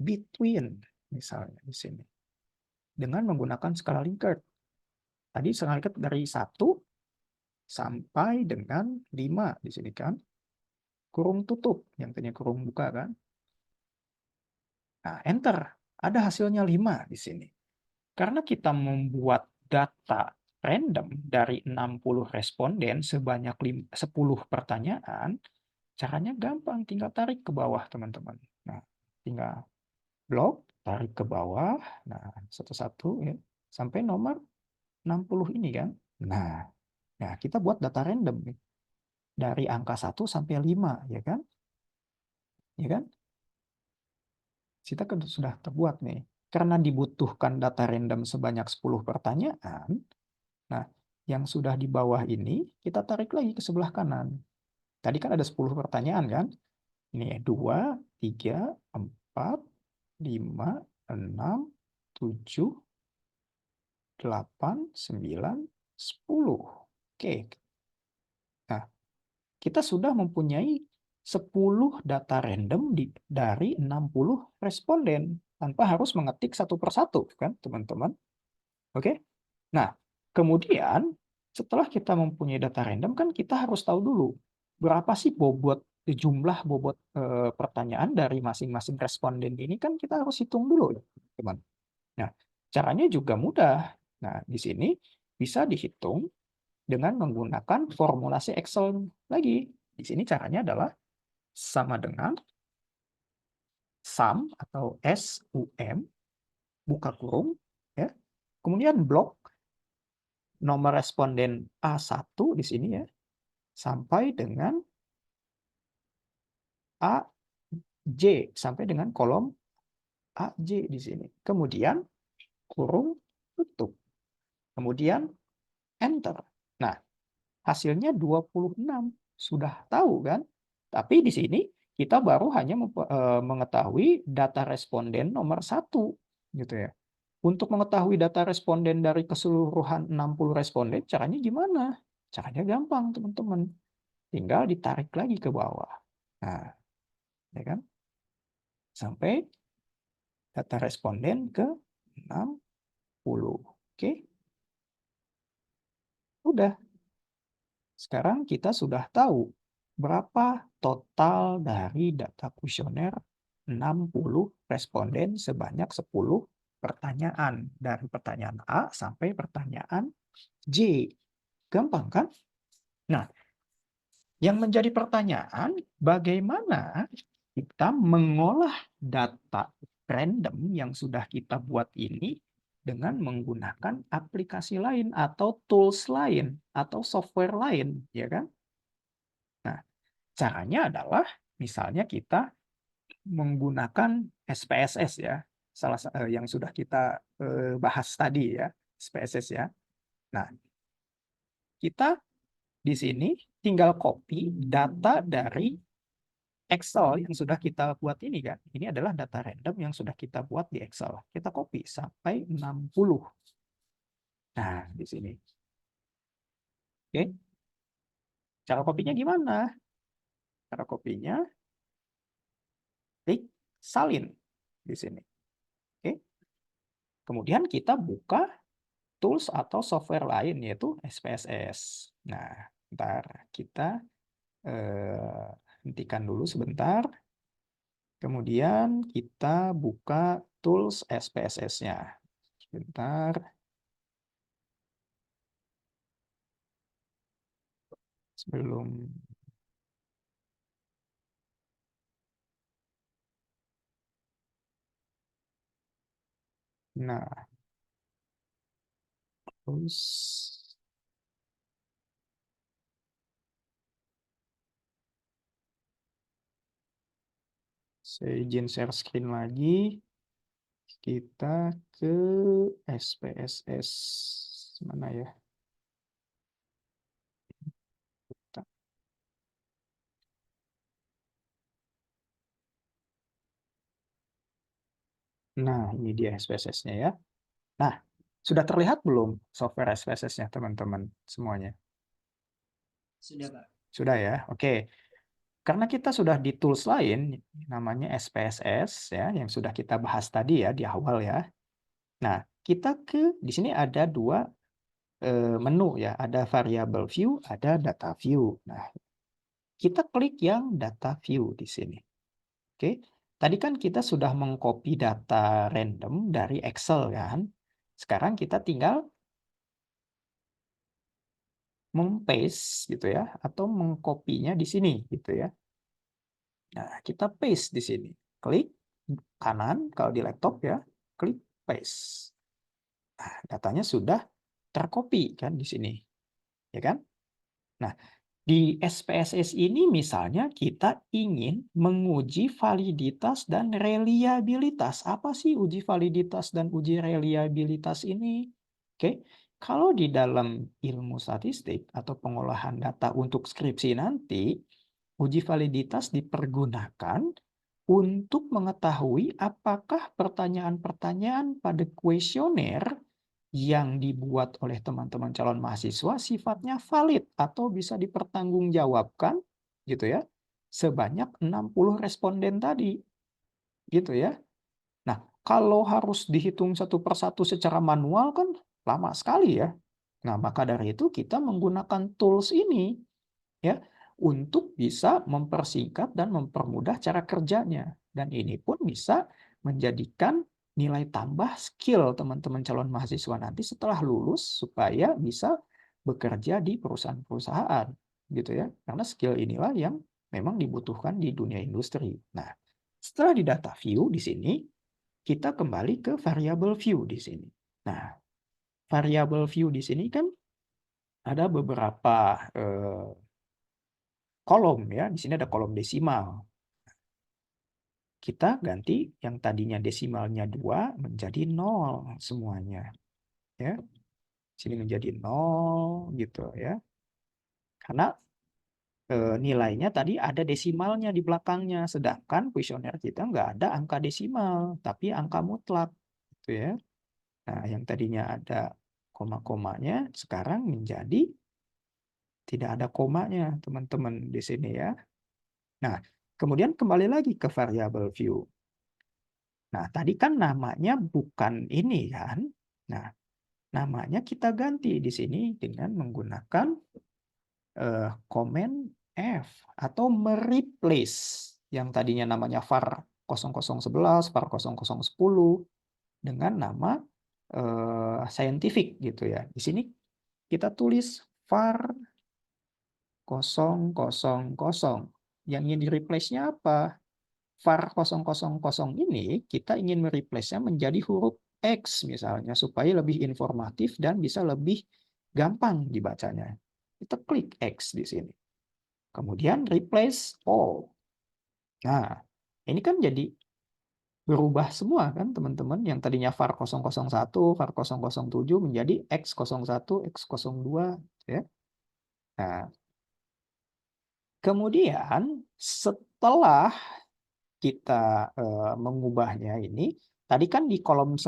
[SPEAKER 2] between misalnya di sini. Dengan menggunakan skala Likert. Tadi skala Likert dari 1 sampai dengan 5 di sini kan. Kurung tutup, yang tadinya kurung buka kan. Nah, enter. Ada hasilnya 5 di sini. Karena kita membuat data random dari 60 responden sebanyak 10 pertanyaan, caranya gampang, tinggal tarik ke bawah, teman-teman. Nah, tinggal blok, tarik ke bawah, nah satu-satu ya, sampai nomor 60 ini kan. Nah, kita buat data random nih. Dari angka 1 sampai 5, ya kan? Ya kan? Kita kan sudah terbuat nih. Karena dibutuhkan data random sebanyak 10 pertanyaan, nah, yang sudah di bawah ini kita tarik lagi ke sebelah kanan. Tadi kan ada 10 pertanyaan kan? Ini 2, 3, 4, 5, 6, 7, 8, 9, 10. Oke. Nah, kita sudah mempunyai 10 data random dari 60 responden tanpa harus mengetik satu persatu kan, teman-teman. Oke? Nah, kemudian setelah kita mempunyai data random kan kita harus tahu dulu berapa sih jumlah bobot pertanyaan dari masing-masing responden ini kan kita harus hitung dulu, teman. Nah, caranya juga mudah. Nah, di sini bisa dihitung dengan menggunakan formulasi Excel lagi. Di sini caranya adalah sama dengan sum atau SUM, buka kurung, ya. Kemudian blok nomor responden A1 di sini ya, sampai dengan AJ, sampai dengan kolom AJ di sini. Kemudian kurung tutup. Kemudian enter. Nah, hasilnya 26. Sudah tahu kan? Tapi di sini kita baru hanya mengetahui data responden nomor 1 gitu ya. Untuk mengetahui data responden dari keseluruhan 60 responden, caranya gimana? Caranya gampang, teman-teman. Tinggal ditarik lagi ke bawah. Nah, ya kan? Sampai data responden ke 60. Oke? Udah. Sekarang kita sudah tahu berapa total dari data kuesioner 60 responden sebanyak 10 pertanyaan. Dari pertanyaan A sampai pertanyaan J. Gampang kan? Nah, yang menjadi pertanyaan, bagaimana kita mengolah data random yang sudah kita buat ini dengan menggunakan aplikasi lain atau tools lain atau software lain, ya kan? Nah, caranya adalah misalnya kita menggunakan SPSS ya, yang sudah kita bahas tadi ya, SPSS ya. Nah, kita di sini tinggal copy data dari Excel yang sudah kita buat ini kan. Ini adalah data random yang sudah kita buat di Excel. Kita copy sampai 60. Nah, di sini. Oke. Cara kopinya gimana? Cara kopinya klik salin di sini. Oke. Kemudian kita buka tools atau software lain yaitu SPSS. Nah, ntar kita hentikan dulu sebentar. Kemudian kita buka tools SPSS-nya. Sebentar. Sebelum nah, terus saya izin share screen lagi. Kita ke SPSS mana ya? Nah, ini dia SPSS-nya ya. Nah, sudah terlihat belum software SPSS-nya teman-teman semuanya?
[SPEAKER 1] Sudah, Pak.
[SPEAKER 2] Sudah ya, oke. Karena kita sudah di tools lain, namanya SPSS ya, yang sudah kita bahas tadi ya di awal ya. Nah, kita di sini ada dua menu ya, ada variable view, ada data view. Nah, kita klik yang data view di sini. Oke, tadi kan kita sudah mengcopy data random dari Excel kan. Sekarang kita tinggal meng-paste gitu ya, atau mengkopinya di sini gitu ya. Nah, kita paste di sini. Klik kanan kalau di laptop ya, klik paste. Nah, datanya sudah tercopy kan di sini. Ya kan? Nah, di SPSS ini misalnya kita ingin menguji validitas dan reliabilitas. Apa sih uji validitas dan uji reliabilitas ini? Oke, kalau di dalam ilmu statistik atau pengolahan data untuk skripsi nanti, uji validitas dipergunakan untuk mengetahui apakah pertanyaan-pertanyaan pada kuesioner yang dibuat oleh teman-teman calon mahasiswa sifatnya valid atau bisa dipertanggungjawabkan gitu ya sebanyak 60 responden tadi gitu ya. Nah, kalau harus dihitung satu persatu secara manual kan lama sekali ya. Nah, maka dari itu kita menggunakan tools ini ya untuk bisa mempersingkat dan mempermudah cara kerjanya. Dan ini pun bisa menjadikan nilai tambah skill teman-teman calon mahasiswa nanti setelah lulus supaya bisa bekerja di perusahaan-perusahaan gitu ya. Karena skill inilah yang memang dibutuhkan di dunia industri. Nah, setelah di data view di sini kita kembali ke variable view di sini. Nah, variable view di sini kan ada beberapa kolom ya. Di sini ada kolom desimal. Kita ganti yang tadinya desimalnya 2 menjadi 0 semuanya. Ya. Sini menjadi 0 gitu ya. Karena nilainya tadi ada desimalnya di belakangnya. Sedangkan kuesioner kita nggak ada angka desimal, tapi angka mutlak. Gitu ya. Nah, yang tadinya ada koma-komanya sekarang menjadi tidak ada komanya, teman-teman di sini ya. Nah, kemudian kembali lagi ke variable view. Nah, tadi kan namanya bukan ini kan. Nah, namanya kita ganti di sini dengan menggunakan command F atau mereplace yang tadinya namanya var 0011, var 0010 dengan nama scientific gitu ya. Di sini kita tulis var 000. Yang ingin di-replace-nya apa? var 000 ini kita ingin mereplace-nya menjadi huruf X misalnya supaya lebih informatif dan bisa lebih gampang dibacanya. Kita klik X di sini. Kemudian replace all. Nah, ini kan jadi berubah semua kan teman-teman yang tadinya var 001, var 007 menjadi X01, X02 ya. Nah, kemudian setelah kita mengubahnya ini, tadi kan di kolom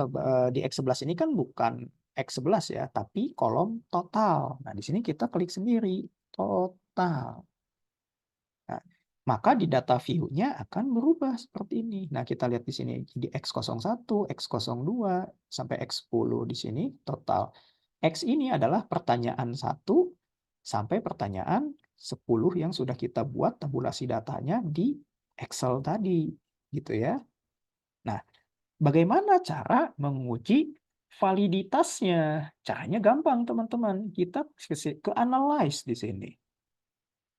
[SPEAKER 2] di X11 ini kan bukan X11 ya, tapi kolom total. Nah, di sini kita klik sendiri, total. Nah, maka di data view-nya akan berubah seperti ini. Nah, kita lihat di sini di X01, X02, sampai X10 di sini total. X ini adalah pertanyaan 1 sampai pertanyaan 10 yang sudah kita buat tabulasi datanya di Excel tadi, gitu ya. Nah, bagaimana cara menguji validitasnya? Caranya gampang, teman-teman. Kita ke analyze di sini.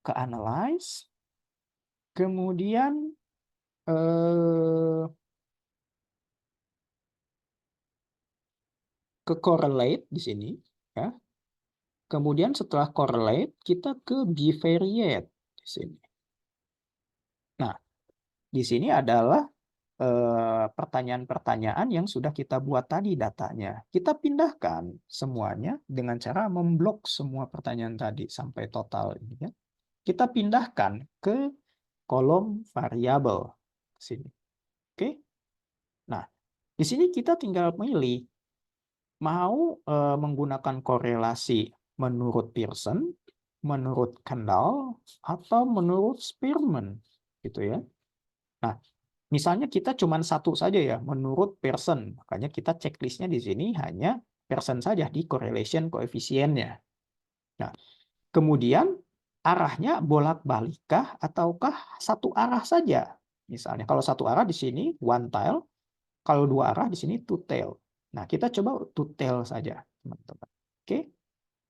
[SPEAKER 2] Ke analyze, kemudian ke correlate di sini, ya. Kemudian setelah correlate, kita ke bivariate di sini. Nah, di sini adalah pertanyaan-pertanyaan yang sudah kita buat tadi datanya. Kita pindahkan semuanya dengan cara memblok semua pertanyaan tadi sampai total ini ya. Kita pindahkan ke kolom variabel sini. Oke. Nah, di sini kita tinggal pilih mau menggunakan korelasi menurut Pearson, menurut Kendall, atau menurut Spearman, gitu ya. Nah, misalnya kita cuma satu saja ya, menurut Pearson, makanya kita checklistnya di sini hanya Pearson saja di correlation koefisiennya. Nah, kemudian arahnya bolak-balikkah ataukah satu arah saja? Misalnya kalau satu arah di sini one tail, kalau dua arah di sini two tail. Nah, kita coba two tail saja, teman-teman. Oke.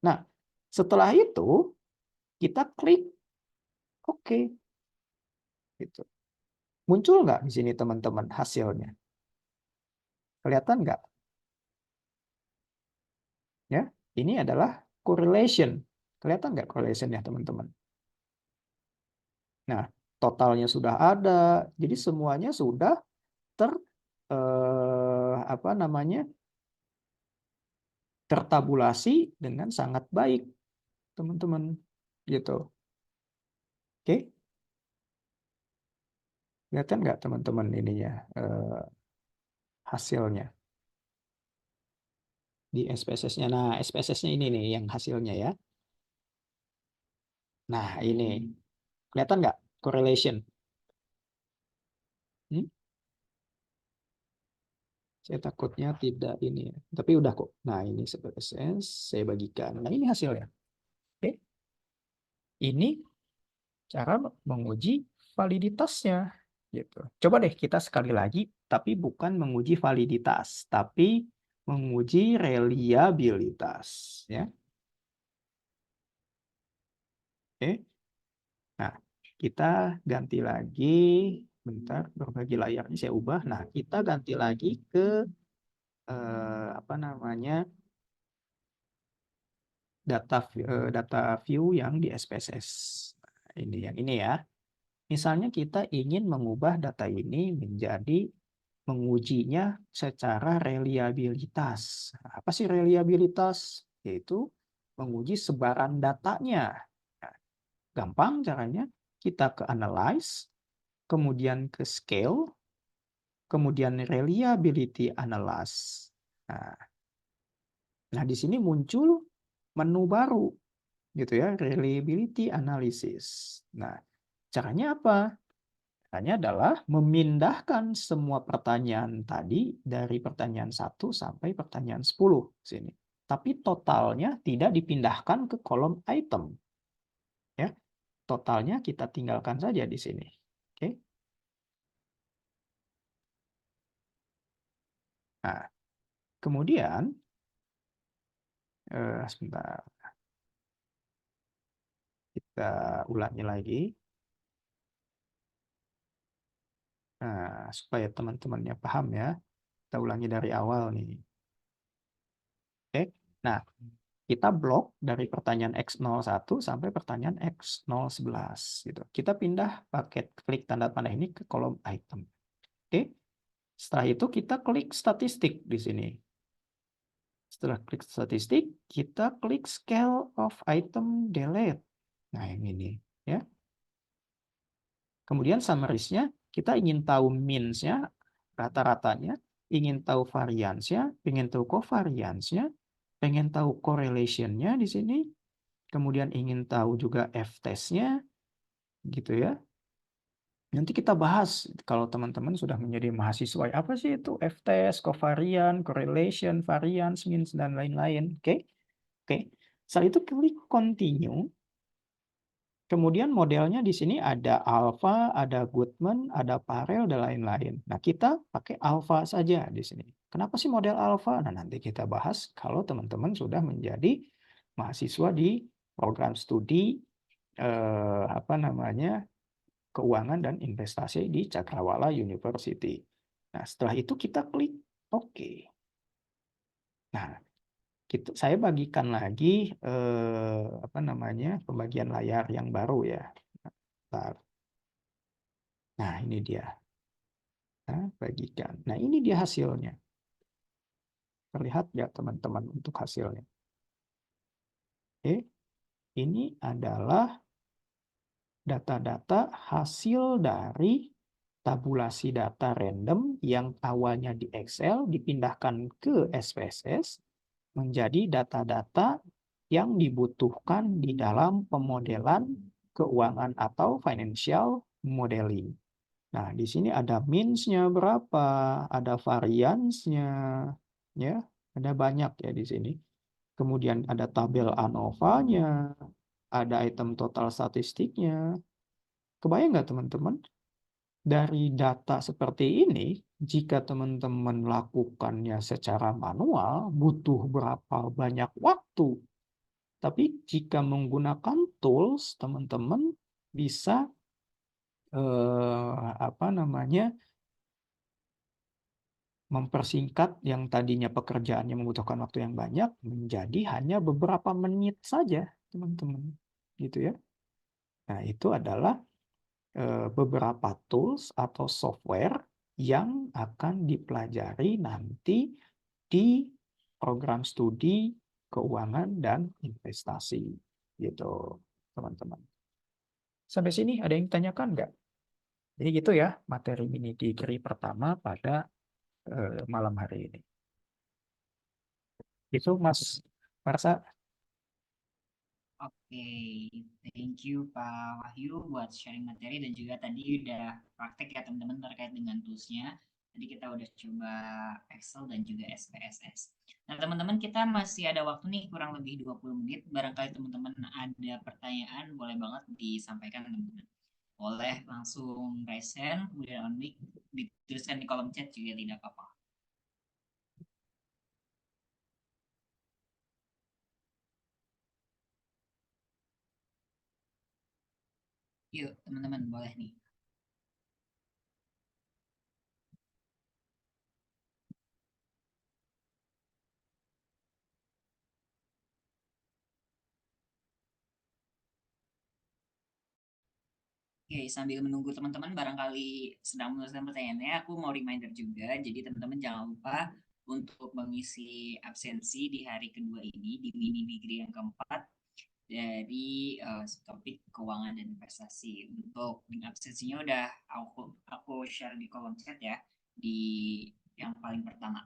[SPEAKER 2] Nah, setelah itu kita klik oke. Gitu. Muncul nggak di sini teman-teman hasilnya? Kelihatan nggak? Ya, ini adalah correlation. Kelihatan nggak correlation-nya teman-teman? Nah, totalnya sudah ada. Jadi semuanya sudah ter apa namanya? Tertabulasi dengan sangat baik, teman-teman. Gitu. Oke? Kelihatan nggak teman-teman ininya hasilnya di SPSS-nya. Nah, SPSS-nya ini nih yang hasilnya ya. Nah, ini. Kelihatan nggak correlation? Hmm? Saya takutnya tidak ini ya. Tapi udah kok. Nah, ini SPSS saya bagikan. Nah, ini hasilnya. Oke. Ini cara menguji validitasnya. Gitu. Coba deh kita sekali lagi, tapi bukan menguji validitas, tapi menguji reliabilitas. Ya. Oke. Nah, kita ganti lagi. Bentar, berbagi layarnya saya ubah. Nah, kita ganti lagi ke apa namanya data view yang di SPSS. Ini yang ini ya. Misalnya kita ingin mengubah data ini menjadi mengujinya secara reliabilitas. Apa sih reliabilitas? Yaitu menguji sebaran datanya. Nah, gampang caranya, kita ke analyze, kemudian ke scale, kemudian reliability analysis. Nah, di sini muncul menu baru, gitu ya, reliability analysis. Nah, caranya apa? Caranya adalah memindahkan semua pertanyaan tadi dari pertanyaan 1 sampai pertanyaan 10 sini. Tapi totalnya tidak dipindahkan ke kolom item. Ya, totalnya kita tinggalkan saja di sini. Oke. Nah, kemudian sebentar kita ulangi lagi. Nah, supaya teman-temannya paham ya. Kita ulangi dari awal nih. Oke. Nah, kita blok dari pertanyaan X01 sampai pertanyaan X011 gitu. Kita pindah paket klik tanda panah ini ke kolom item. Oke. Setelah itu kita klik statistik di sini. Setelah klik statistik, kita klik scale of item delete Nah, yang ini ya. Kemudian summariesnya, kita ingin tahu means-nya, rata-ratanya, ingin tahu variance-nya, ingin tahu covariance-nya, pengen tahu correlation-nya di sini, kemudian ingin tahu juga F-test-nya, gitu ya. Nanti kita bahas kalau teman-teman sudah menjadi mahasiswa, apa sih itu F-test, covariance, correlation, variance, means, dan lain-lain. Oke? Oke. Setelah itu klik continue. Kemudian modelnya di sini ada alpha, ada Goodman, ada Parel, dan lain-lain. Nah, kita pakai alpha saja di sini. Kenapa sih model alpha? Nah, nanti kita bahas kalau teman-teman sudah menjadi mahasiswa di program studi apa namanya keuangan dan investasi di Cakrawala University. Nah, setelah itu kita klik OK. Nah, saya bagikan lagi apa namanya pembagian layar yang baru ya. Bentar. Nah, ini dia. Nah, bagikan. Nah, ini dia hasilnya. Terlihat ya teman-teman untuk hasilnya. Oke, ini adalah data-data hasil dari tabulasi data random yang awalnya di Excel dipindahkan ke SPSS menjadi data-data yang dibutuhkan di dalam pemodelan keuangan atau financial modeling. Nah, di sini ada means-nya berapa, ada variance-nya, ya, ada banyak ya di sini. Kemudian ada tabel ANOVA-nya, ada item total statistiknya. Kebayang nggak teman-teman? Dari data seperti ini, jika teman-teman lakukannya secara manual, butuh berapa banyak waktu. Tapi jika menggunakan tools, teman-teman bisa apa namanya mempersingkat yang tadinya pekerjaannya membutuhkan waktu yang banyak menjadi hanya beberapa menit saja, teman-teman. Gitu ya. Nah, itu adalah beberapa tools atau software yang akan dipelajari nanti di program studi keuangan dan investasi. Gitu, teman-teman. Sampai sini ada yang ditanyakan nggak? Jadi gitu ya materi mini degree pertama pada malam hari ini. Itu Mas Marsa.
[SPEAKER 1] Oke, thank you Pak Wahyu buat sharing materi dan juga tadi udah praktek ya teman-teman terkait dengan toolsnya. Tadi kita udah coba Excel dan juga SPSS. Nah teman-teman kita masih ada waktu nih kurang lebih 20 menit. Barangkali teman-teman ada pertanyaan boleh banget disampaikan teman-teman. Boleh langsung raise hand, kemudian on mic, dituliskan di kolom chat juga tidak apa-apa. Yuk teman-teman boleh nih. Oke, sambil menunggu teman-teman barangkali sedang menuliskan pertanyaannya, aku mau reminder juga. Jadi teman-teman jangan lupa untuk mengisi absensi di hari kedua ini, di mini degree yang keempat dari topik keuangan dan investasi. Untuk link absensinya udah aku share di kolom chat ya, di yang paling pertama.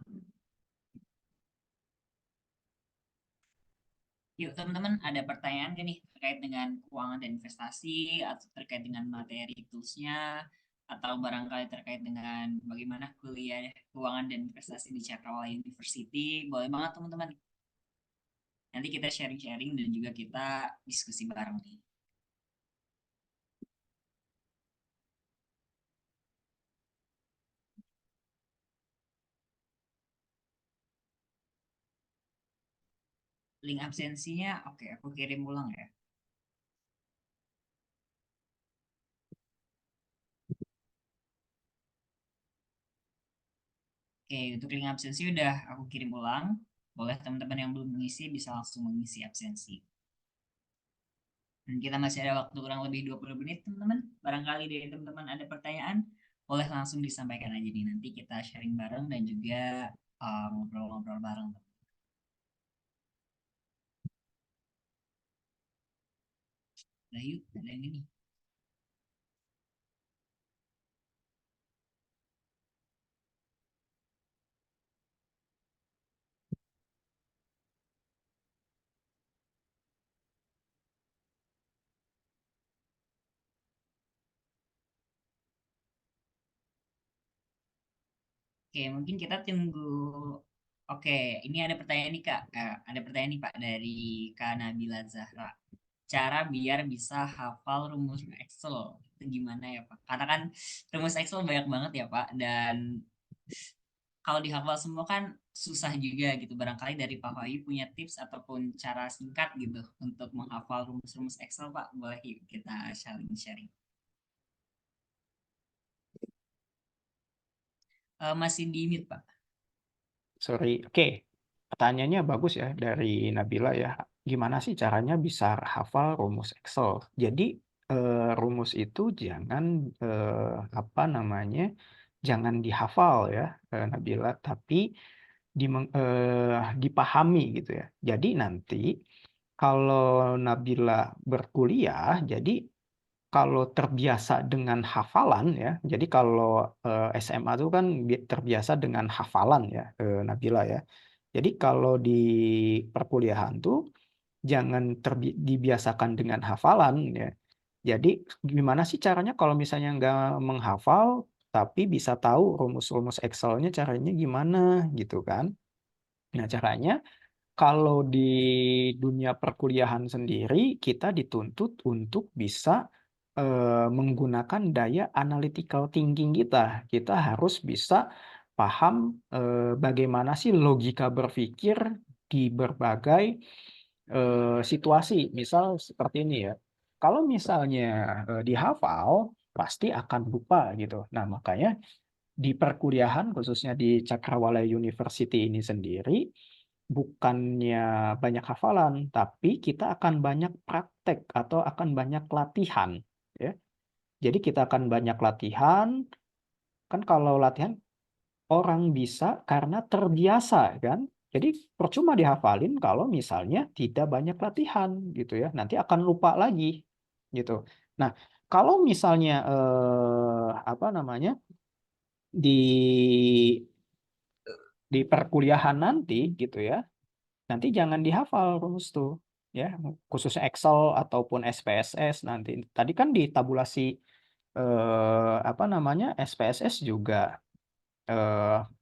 [SPEAKER 1] Yuk teman-teman, ada pertanyaan gak nih terkait dengan keuangan dan investasi atau terkait dengan materi toolsnya atau barangkali terkait dengan bagaimana kuliah keuangan dan investasi di Cakrawala University. Boleh banget teman-teman. Nanti kita sharing-sharing dan juga kita diskusi bareng nih. Link absensinya, oke, aku kirim ulang ya. Oke, untuk link absensi udah aku kirim ulang. Boleh teman-teman yang belum mengisi bisa langsung mengisi absensi. Dan kita masih ada waktu kurang lebih 20 menit, teman-teman. Barangkali dari teman-teman ada pertanyaan, boleh langsung disampaikan aja nih. Nanti kita sharing bareng dan juga ngobrol-ngobrol bareng. Nah, yuk, ada yang ini. Oke, mungkin kita tunggu. Oke, ini ada pertanyaan nih Kak. Ada pertanyaan nih Pak dari Kak Nabila Zahra. Cara biar bisa hafal rumus Excel itu gimana ya Pak? Karena kan rumus Excel banyak banget ya Pak. Dan kalau dihafal semua kan susah juga gitu. Barangkali dari Pak Wahyu punya tips ataupun cara singkat gitu untuk menghafal rumus-rumus Excel Pak. Boleh yuk kita sharing-sharing. Masih di mute Pak.
[SPEAKER 2] Sorry. Oke, pertanyaannya bagus ya dari Nabila ya. Gimana sih caranya bisa hafal rumus Excel? Jadi rumus itu jangan apa namanya, jangan dihafal ya, Nabila, tapi dipahami gitu ya. Jadi nanti kalau Nabila berkuliah, jadi kalau terbiasa dengan hafalan ya, jadi kalau SMA itu kan terbiasa dengan hafalan ya, Nabila ya. Jadi kalau di perkuliahan tuh jangan dibiasakan dengan hafalan ya. Jadi gimana sih caranya kalau misalnya nggak menghafal, tapi bisa tahu rumus-rumus Excel-nya caranya gimana gitu kan? Nah caranya kalau di dunia perkuliahan sendiri, kita dituntut untuk bisa menggunakan daya analytical thinking kita. Kita harus bisa paham bagaimana sih logika berpikir di berbagai situasi. Misal seperti ini ya. Kalau misalnya dihafal, pasti akan lupa gitu. Nah, makanya di perkuliahan, khususnya di Cakrawala University ini sendiri, bukannya banyak hafalan, tapi kita akan banyak praktek atau akan banyak latihan. Ya. Jadi kita akan banyak latihan, kan kalau latihan orang bisa karena terbiasa kan. Jadi percuma dihafalin kalau misalnya tidak banyak latihan gitu ya. Nanti akan lupa lagi gitu. Nah, kalau misalnya apa namanya di perkuliahan nanti gitu ya, nanti jangan dihafal rumus tuh ya, khususnya Excel ataupun SPSS nanti. Tadi kan di tabulasi apa namanya SPSS juga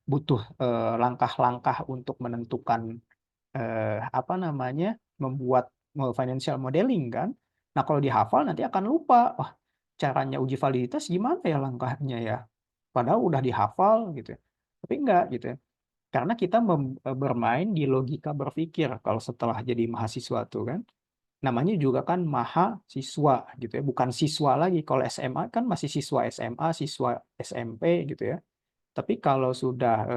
[SPEAKER 2] butuh langkah-langkah untuk menentukan apa namanya membuat financial modeling kan. Nah, kalau dihafal nanti akan lupa. Wah, caranya uji validitas gimana ya langkahnya ya? Padahal udah dihafal gitu ya. Tapi enggak gitu ya. Karena kita bermain di logika berpikir kalau setelah jadi mahasiswa tuh kan. Namanya juga kan mahasiswa gitu ya, bukan siswa lagi. Kalau SMA kan masih siswa SMA, siswa SMP gitu ya. Tapi kalau sudah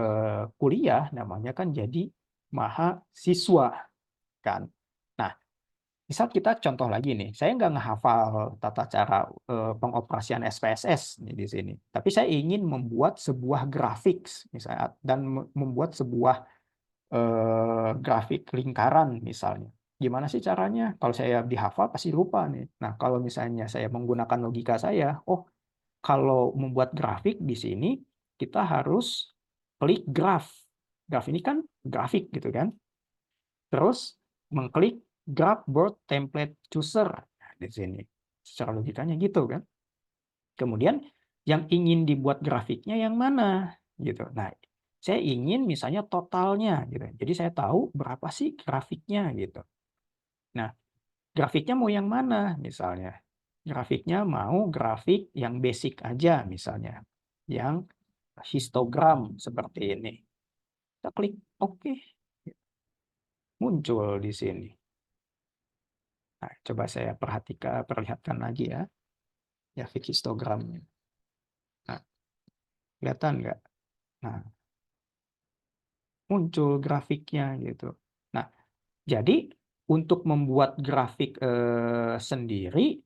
[SPEAKER 2] kuliah namanya kan jadi mahasiswa kan. Nah, misal kita contoh lagi nih, saya nggak ngehafal tata cara pengoperasian SPSS nih di sini, tapi saya ingin membuat sebuah grafik misalnya dan membuat sebuah grafik lingkaran misalnya. Gimana sih caranya? Kalau saya dihafal pasti lupa nih. Nah, kalau misalnya saya menggunakan logika saya, oh kalau membuat grafik di sini kita harus klik graph. Graph ini kan grafik gitu kan. Terus mengklik graph board template chooser. Nah, di sini. Secara logikanya gitu kan. Kemudian yang ingin dibuat grafiknya yang mana gitu. Nah, saya ingin misalnya totalnya gitu. Jadi saya tahu berapa sih grafiknya gitu. Nah, grafiknya mau yang mana misalnya? Grafiknya mau grafik yang basic aja misalnya. Yang histogram seperti ini. Kita klik oke. Muncul di sini. Nah, coba saya perlihatkan lagi ya. Grafik histogramnya. Nah, kelihatan nggak? Nah, muncul grafiknya gitu. Nah, jadi untuk membuat grafik sendiri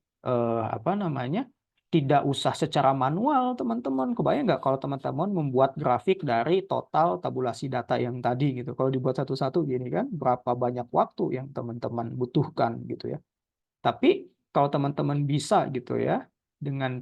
[SPEAKER 2] apa namanya tidak usah secara manual teman-teman. Kebayang nggak kalau teman-teman membuat grafik dari total tabulasi data yang tadi gitu. Kalau dibuat satu-satu gini kan berapa banyak waktu yang teman-teman butuhkan gitu ya. Tapi kalau teman-teman bisa gitu ya, dengan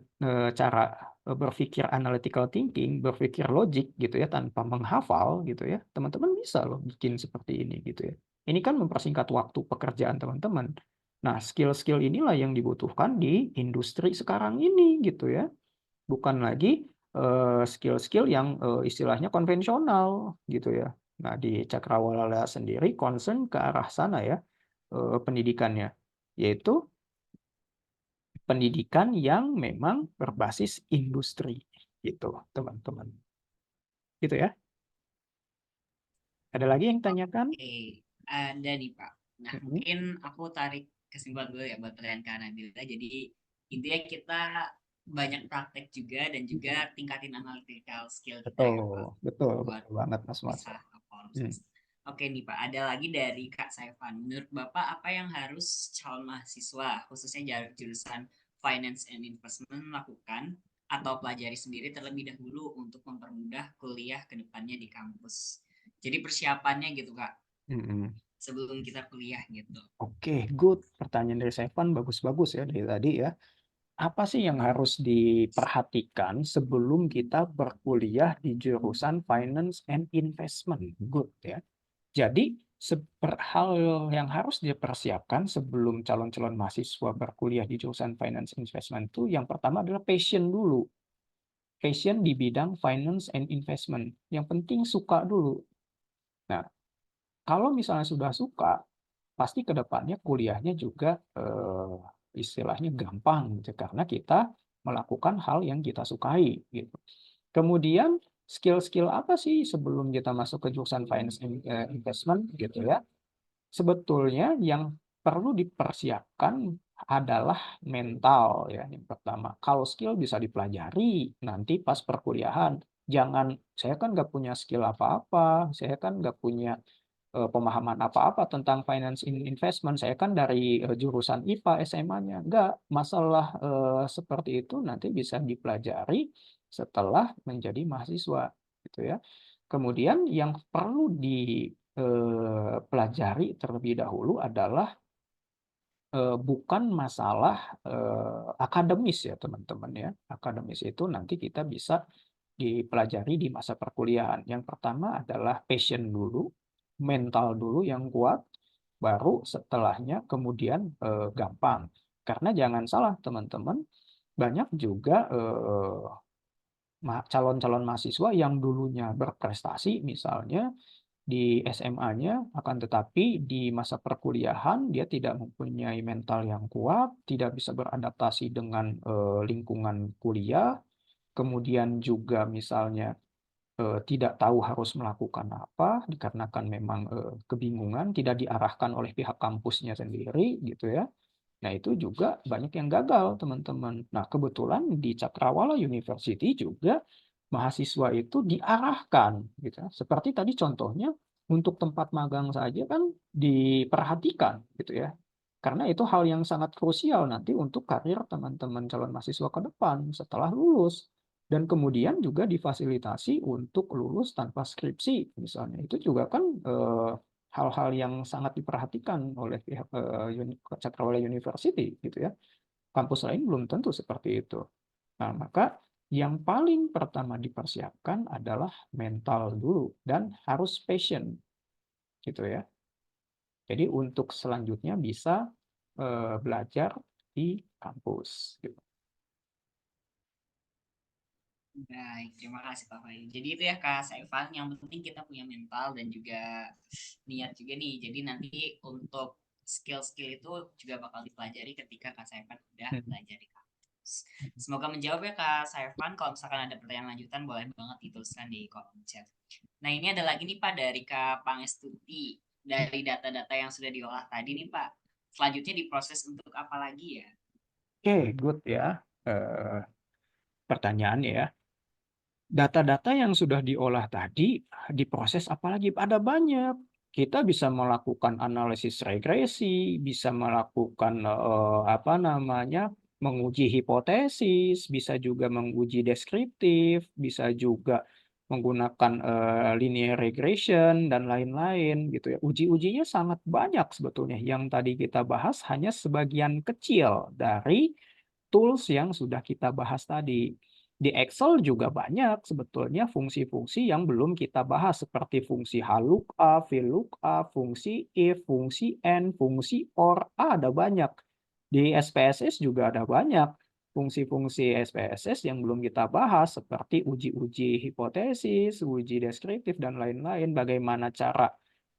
[SPEAKER 2] cara berpikir analytical thinking, berpikir logik gitu ya, tanpa menghafal gitu ya, teman-teman bisa loh bikin seperti ini gitu ya. Ini kan mempersingkat waktu pekerjaan teman-teman. Nah, skill-skill inilah yang dibutuhkan di industri sekarang ini gitu ya. Bukan lagi skill-skill yang istilahnya konvensional gitu ya. Nah, di Cakrawala sendiri concern ke arah sana ya, pendidikannya, yaitu pendidikan yang memang berbasis industri gitu, teman-teman. Gitu ya. Ada lagi yang tanyakan?
[SPEAKER 1] Oke, ada nih Pak. Nah,
[SPEAKER 2] Mhm.
[SPEAKER 1] mungkin aku tarik kesimpulan dulu ya buat pertanyaan Kak Nabila. Jadi intinya kita banyak praktek juga dan juga tingkatin analytical skill kita
[SPEAKER 2] Betul,
[SPEAKER 1] ya Pak
[SPEAKER 2] betul,
[SPEAKER 1] buat
[SPEAKER 2] betul banget Mas
[SPEAKER 1] bisa
[SPEAKER 2] Marcel.
[SPEAKER 1] perform
[SPEAKER 2] Hmm.
[SPEAKER 1] sukses. Oke nih Pak, ada lagi dari Kak Saifan. Menurut Bapak apa yang harus calon mahasiswa, khususnya jurusan Finance and Investment lakukan atau pelajari sendiri terlebih dahulu untuk mempermudah kuliah ke depannya di kampus? Jadi persiapannya gitu Kak,
[SPEAKER 2] Mhm.
[SPEAKER 1] sebelum kita kuliah gitu.
[SPEAKER 2] Oke, good. Pertanyaan dari Sevan bagus-bagus ya dari tadi ya. Apa sih yang harus diperhatikan sebelum kita berkuliah di jurusan Finance and Investment? Good ya. Jadi, hal yang harus dipersiapkan sebelum calon-calon mahasiswa berkuliah di jurusan Finance and Investment itu yang pertama adalah passion dulu. Passion di bidang finance and investment. Yang penting suka dulu. Nah, kalau misalnya sudah suka, pasti ke depannya kuliahnya juga istilahnya gampang gitu karena kita melakukan hal yang kita sukai gitu. Kemudian skill-skill apa sih sebelum kita masuk ke jurusan finance and investment gitu ya? Sebetulnya yang perlu dipersiapkan adalah mental ya yang pertama. Kalau skill bisa dipelajari nanti pas perkuliahan. Jangan, saya kan nggak punya skill apa-apa, saya kan nggak punya pemahaman apa-apa tentang finance investment, saya kan dari jurusan IPA SMA-nya. Enggak, masalah seperti itu nanti bisa dipelajari setelah menjadi mahasiswa gitu ya. Kemudian yang perlu dipelajari terlebih dahulu adalah bukan masalah akademis ya teman-teman ya. Akademis itu nanti kita bisa dipelajari di masa perkuliahan. Yang pertama adalah passion dulu, mental dulu yang kuat, baru setelahnya kemudian gampang. Karena jangan salah teman-teman, banyak juga calon-calon mahasiswa yang dulunya berprestasi misalnya di SMA-nya, akan tetapi di masa perkuliahan dia tidak mempunyai mental yang kuat, tidak bisa beradaptasi dengan lingkungan kuliah, kemudian juga misalnya tidak tahu harus melakukan apa dikarenakan memang kebingungan, tidak diarahkan oleh pihak kampusnya sendiri gitu ya. Nah, itu juga banyak yang gagal, teman-teman. Nah, kebetulan di Cakrawala University juga mahasiswa itu diarahkan gitu ya. Seperti tadi contohnya untuk tempat magang saja kan diperhatikan gitu ya. Karena itu hal yang sangat krusial nanti untuk karir teman-teman calon mahasiswa ke depan setelah lulus. Dan kemudian juga difasilitasi untuk lulus tanpa skripsi misalnya. Itu juga kan hal-hal yang sangat diperhatikan oleh pihak Cakrawala University gitu ya. Kampus lain belum tentu seperti itu. Nah, maka yang paling pertama dipersiapkan adalah mental dulu dan harus passion gitu ya. Jadi untuk selanjutnya bisa belajar di kampus gitu.
[SPEAKER 1] Baik, terima kasih Pak Fahim. Jadi itu ya Kak Saifan, yang penting kita punya mental dan juga niat juga nih. Jadi nanti untuk skill-skill itu juga bakal dipelajari ketika Kak Saifan udah
[SPEAKER 2] Hmm.
[SPEAKER 1] belajar di kampus. Semoga menjawab ya Kak Saifan. Kalau misalkan ada pertanyaan lanjutan, boleh banget dituliskan di kolom chat. Nah ini ada lagi nih Pak dari Kak Pangestuti. Dari data-data yang sudah diolah tadi nih Pak. Selanjutnya diproses untuk apa lagi ya?
[SPEAKER 2] Oke, good ya. Pertanyaannya ya. Data-data yang sudah diolah tadi diproses apalagi? Ada banyak. Kita bisa melakukan analisis regresi, bisa melakukan apa namanya, menguji hipotesis, bisa juga menguji deskriptif, bisa juga menggunakan linear regression dan lain-lain gitu ya. Uji-ujinya sangat banyak sebetulnya. Yang tadi kita bahas hanya sebagian kecil dari tools yang sudah kita bahas tadi. Di Excel juga banyak sebetulnya fungsi-fungsi yang belum kita bahas seperti fungsi HLOOKUP, VLOOKUP, fungsi if, fungsi and, fungsi or, ada banyak. Di SPSS juga ada banyak fungsi-fungsi SPSS yang belum kita bahas seperti uji-uji hipotesis, uji deskriptif dan lain-lain. Bagaimana cara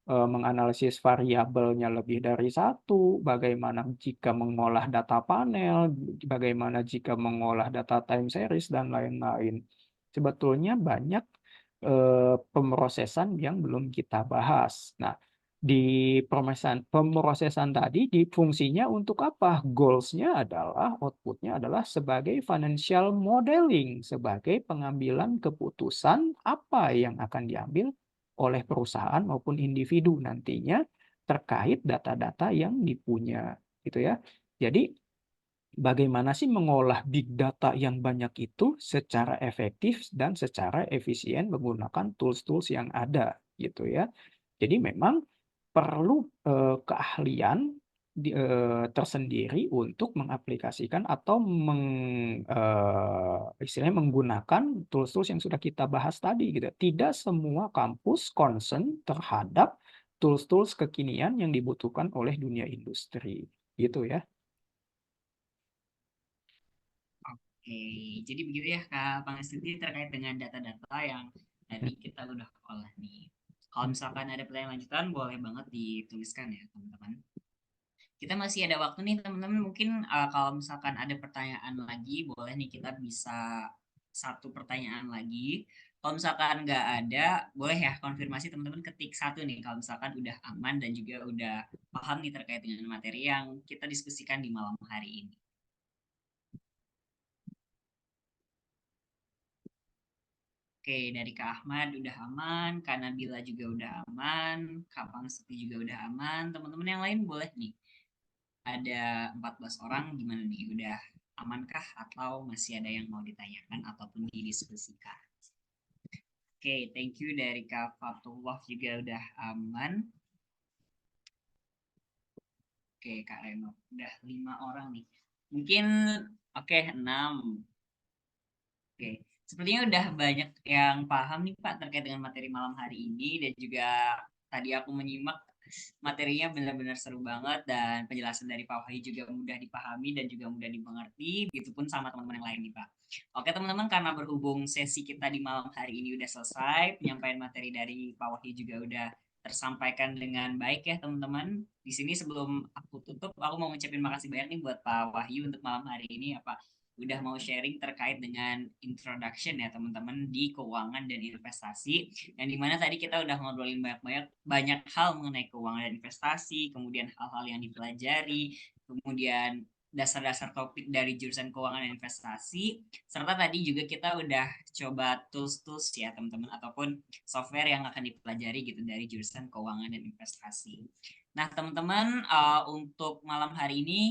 [SPEAKER 2] menganalisis variabelnya lebih dari satu, bagaimana jika mengolah data panel, bagaimana jika mengolah data time series, dan lain-lain. Sebetulnya banyak pemrosesan yang belum kita bahas. Nah, di pemrosesan tadi, di fungsinya untuk apa? Goals-nya adalah, output-nya adalah sebagai financial modeling, sebagai pengambilan keputusan apa yang akan diambil oleh perusahaan maupun individu nantinya terkait data-data yang dipunya, gitu ya. Jadi bagaimana sih mengolah big data yang banyak itu secara efektif dan secara efisien menggunakan tools-tools yang ada, gitu ya. Jadi memang perlu keahlian tersendiri untuk mengaplikasikan atau istilahnya menggunakan tools-tools yang sudah kita bahas tadi gitu. Tidak semua kampus concern terhadap tools-tools kekinian yang dibutuhkan oleh dunia industri, gitu ya.
[SPEAKER 1] Oke, jadi begitu ya Kak Pangestuti terkait dengan data-data yang tadi kita udah olah nih. Kalau misalkan ada pertanyaan lanjutan, boleh banget dituliskan ya teman-teman. Kita masih ada waktu nih teman-teman. Mungkin kalau misalkan ada pertanyaan lagi, boleh nih kita bisa satu pertanyaan lagi. Kalau misalkan nggak ada, boleh ya konfirmasi teman-teman ketik satu nih. Kalau misalkan udah aman dan juga udah paham nih terkait dengan materi yang kita diskusikan di malam hari ini. Oke, dari Kak Ahmad udah aman, Kak Nabila juga udah aman, Kak Pangstuti juga udah aman. Teman-teman yang lain boleh nih. Ada 14 orang gimana nih? Udah amankah atau masih ada yang mau ditanyakan ataupun didiskusikan? Oke, thank you dari Kak Fatullah juga udah aman. Oke, Kak Reno udah 5 orang nih. Mungkin oke 6. Oke, sepertinya udah banyak yang paham nih Pak terkait dengan materi malam hari ini dan juga tadi aku menyimak materinya benar-benar seru banget dan penjelasan dari Pak Wahyu juga mudah dipahami dan juga mudah dimengerti, begitupun sama teman-teman yang lain nih Pak. Oke teman-teman, karena berhubung sesi kita di malam hari ini udah selesai, penyampaian materi dari Pak Wahyu juga udah tersampaikan dengan baik ya teman-teman. Di sini sebelum aku tutup, aku mau ngucapin makasih banyak nih buat Pak Wahyu untuk malam hari ini ya Pak udah mau sharing terkait dengan introduction ya teman-teman di keuangan dan investasi yang dimana tadi kita udah ngobrolin banyak hal mengenai keuangan dan investasi, kemudian hal-hal yang dipelajari, kemudian dasar-dasar topik dari jurusan keuangan dan investasi, serta tadi juga kita udah coba tools-tools ya teman-teman ataupun software yang akan dipelajari gitu dari jurusan keuangan dan investasi. Nah teman-teman untuk malam hari ini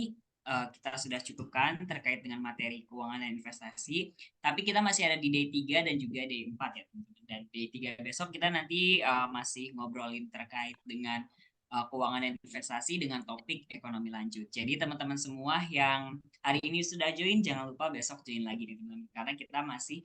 [SPEAKER 1] kita sudah cukupkan terkait dengan materi keuangan dan investasi. Tapi kita masih ada di day 3 dan juga day 4 ya teman-teman. Dan day 3 besok kita nanti masih ngobrolin terkait dengan keuangan dan investasi dengan topik ekonomi lanjut. Jadi teman-teman semua yang hari ini sudah join, jangan lupa besok join lagi nih teman-teman. Karena kita masih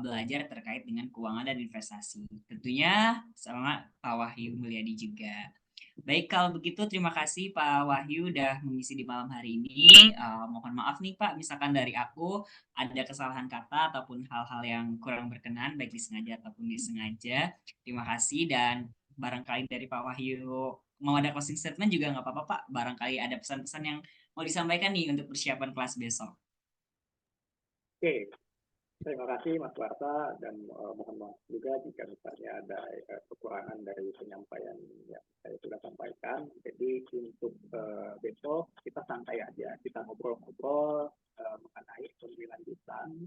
[SPEAKER 1] belajar terkait dengan keuangan dan investasi. Tentunya sama Pak Wahyu Mulyadi juga. Baik, kalau begitu terima kasih Pak Wahyu udah mengisi di malam hari ini. Mohon maaf nih Pak, misalkan dari aku ada kesalahan kata ataupun hal-hal yang kurang berkenan, baik disengaja ataupun disengaja. Terima kasih dan barangkali dari Pak Wahyu mau ada closing statement juga nggak apa-apa Pak. Barangkali ada pesan-pesan yang mau disampaikan nih untuk persiapan kelas besok.
[SPEAKER 3] Oke, terima kasih Mas Warta dan mohon maaf juga jika misalnya ada kekurangan dari penyampaian yang saya sudah sampaikan. Jadi untuk besok kita santai aja, kita ngobrol-ngobrol mengenai ekonomi lanjutan,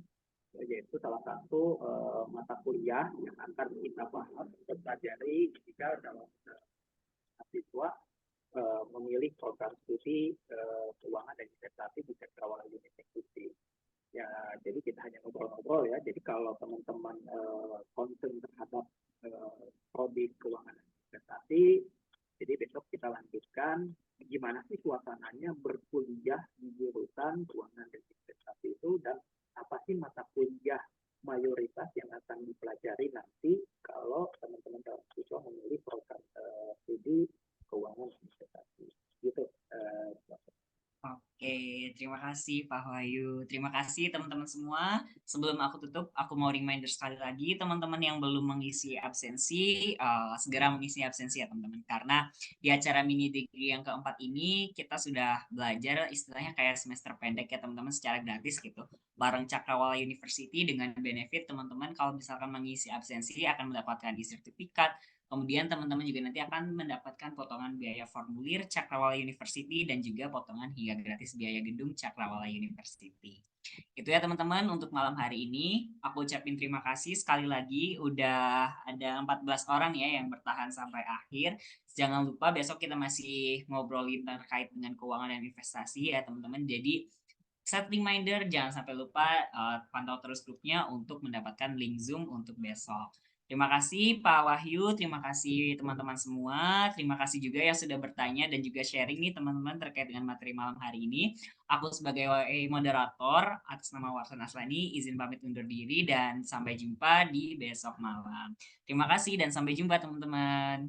[SPEAKER 3] yaitu salah satu mata kuliah yang akan kita bahas dan pelajari jika dalam mahasiswa memilih program studi keuangan dan investasi di sektor awal eksekutif. Ya, jadi kita hanya ngobrol-ngobrol ya. Jadi kalau teman-teman concern
[SPEAKER 1] Oke, terima kasih Pak Wahyu. Terima kasih teman-teman semua. Sebelum aku tutup, aku mau reminder sekali lagi teman-teman yang belum mengisi absensi, segera mengisi absensi ya teman-teman. Karena di acara mini degree yang keempat ini kita sudah belajar istilahnya kayak semester pendek ya teman-teman secara gratis gitu. Bareng Cakrawala University dengan benefit teman-teman kalau misalkan mengisi absensi akan mendapatkan e-sertifikat. Kemudian teman-teman juga nanti akan mendapatkan potongan biaya formulir Cakrawala University dan juga potongan hingga gratis biaya gedung Cakrawala University. Itu ya teman-teman untuk malam hari ini. Aku ucapin terima kasih sekali lagi. Udah ada 14 orang ya yang bertahan sampai akhir. Jangan lupa besok kita masih ngobrolin terkait dengan keuangan dan investasi ya teman-teman. Jadi set reminder, jangan sampai lupa pantau terus grupnya untuk mendapatkan link Zoom untuk besok. Terima kasih Pak Wahyu, terima kasih teman-teman semua, terima kasih juga yang sudah bertanya dan juga sharing nih teman-teman terkait dengan materi malam hari ini. Aku sebagai moderator atas nama Warsan Aslani izin pamit undur diri dan sampai jumpa di besok malam. Terima kasih dan sampai jumpa teman-teman.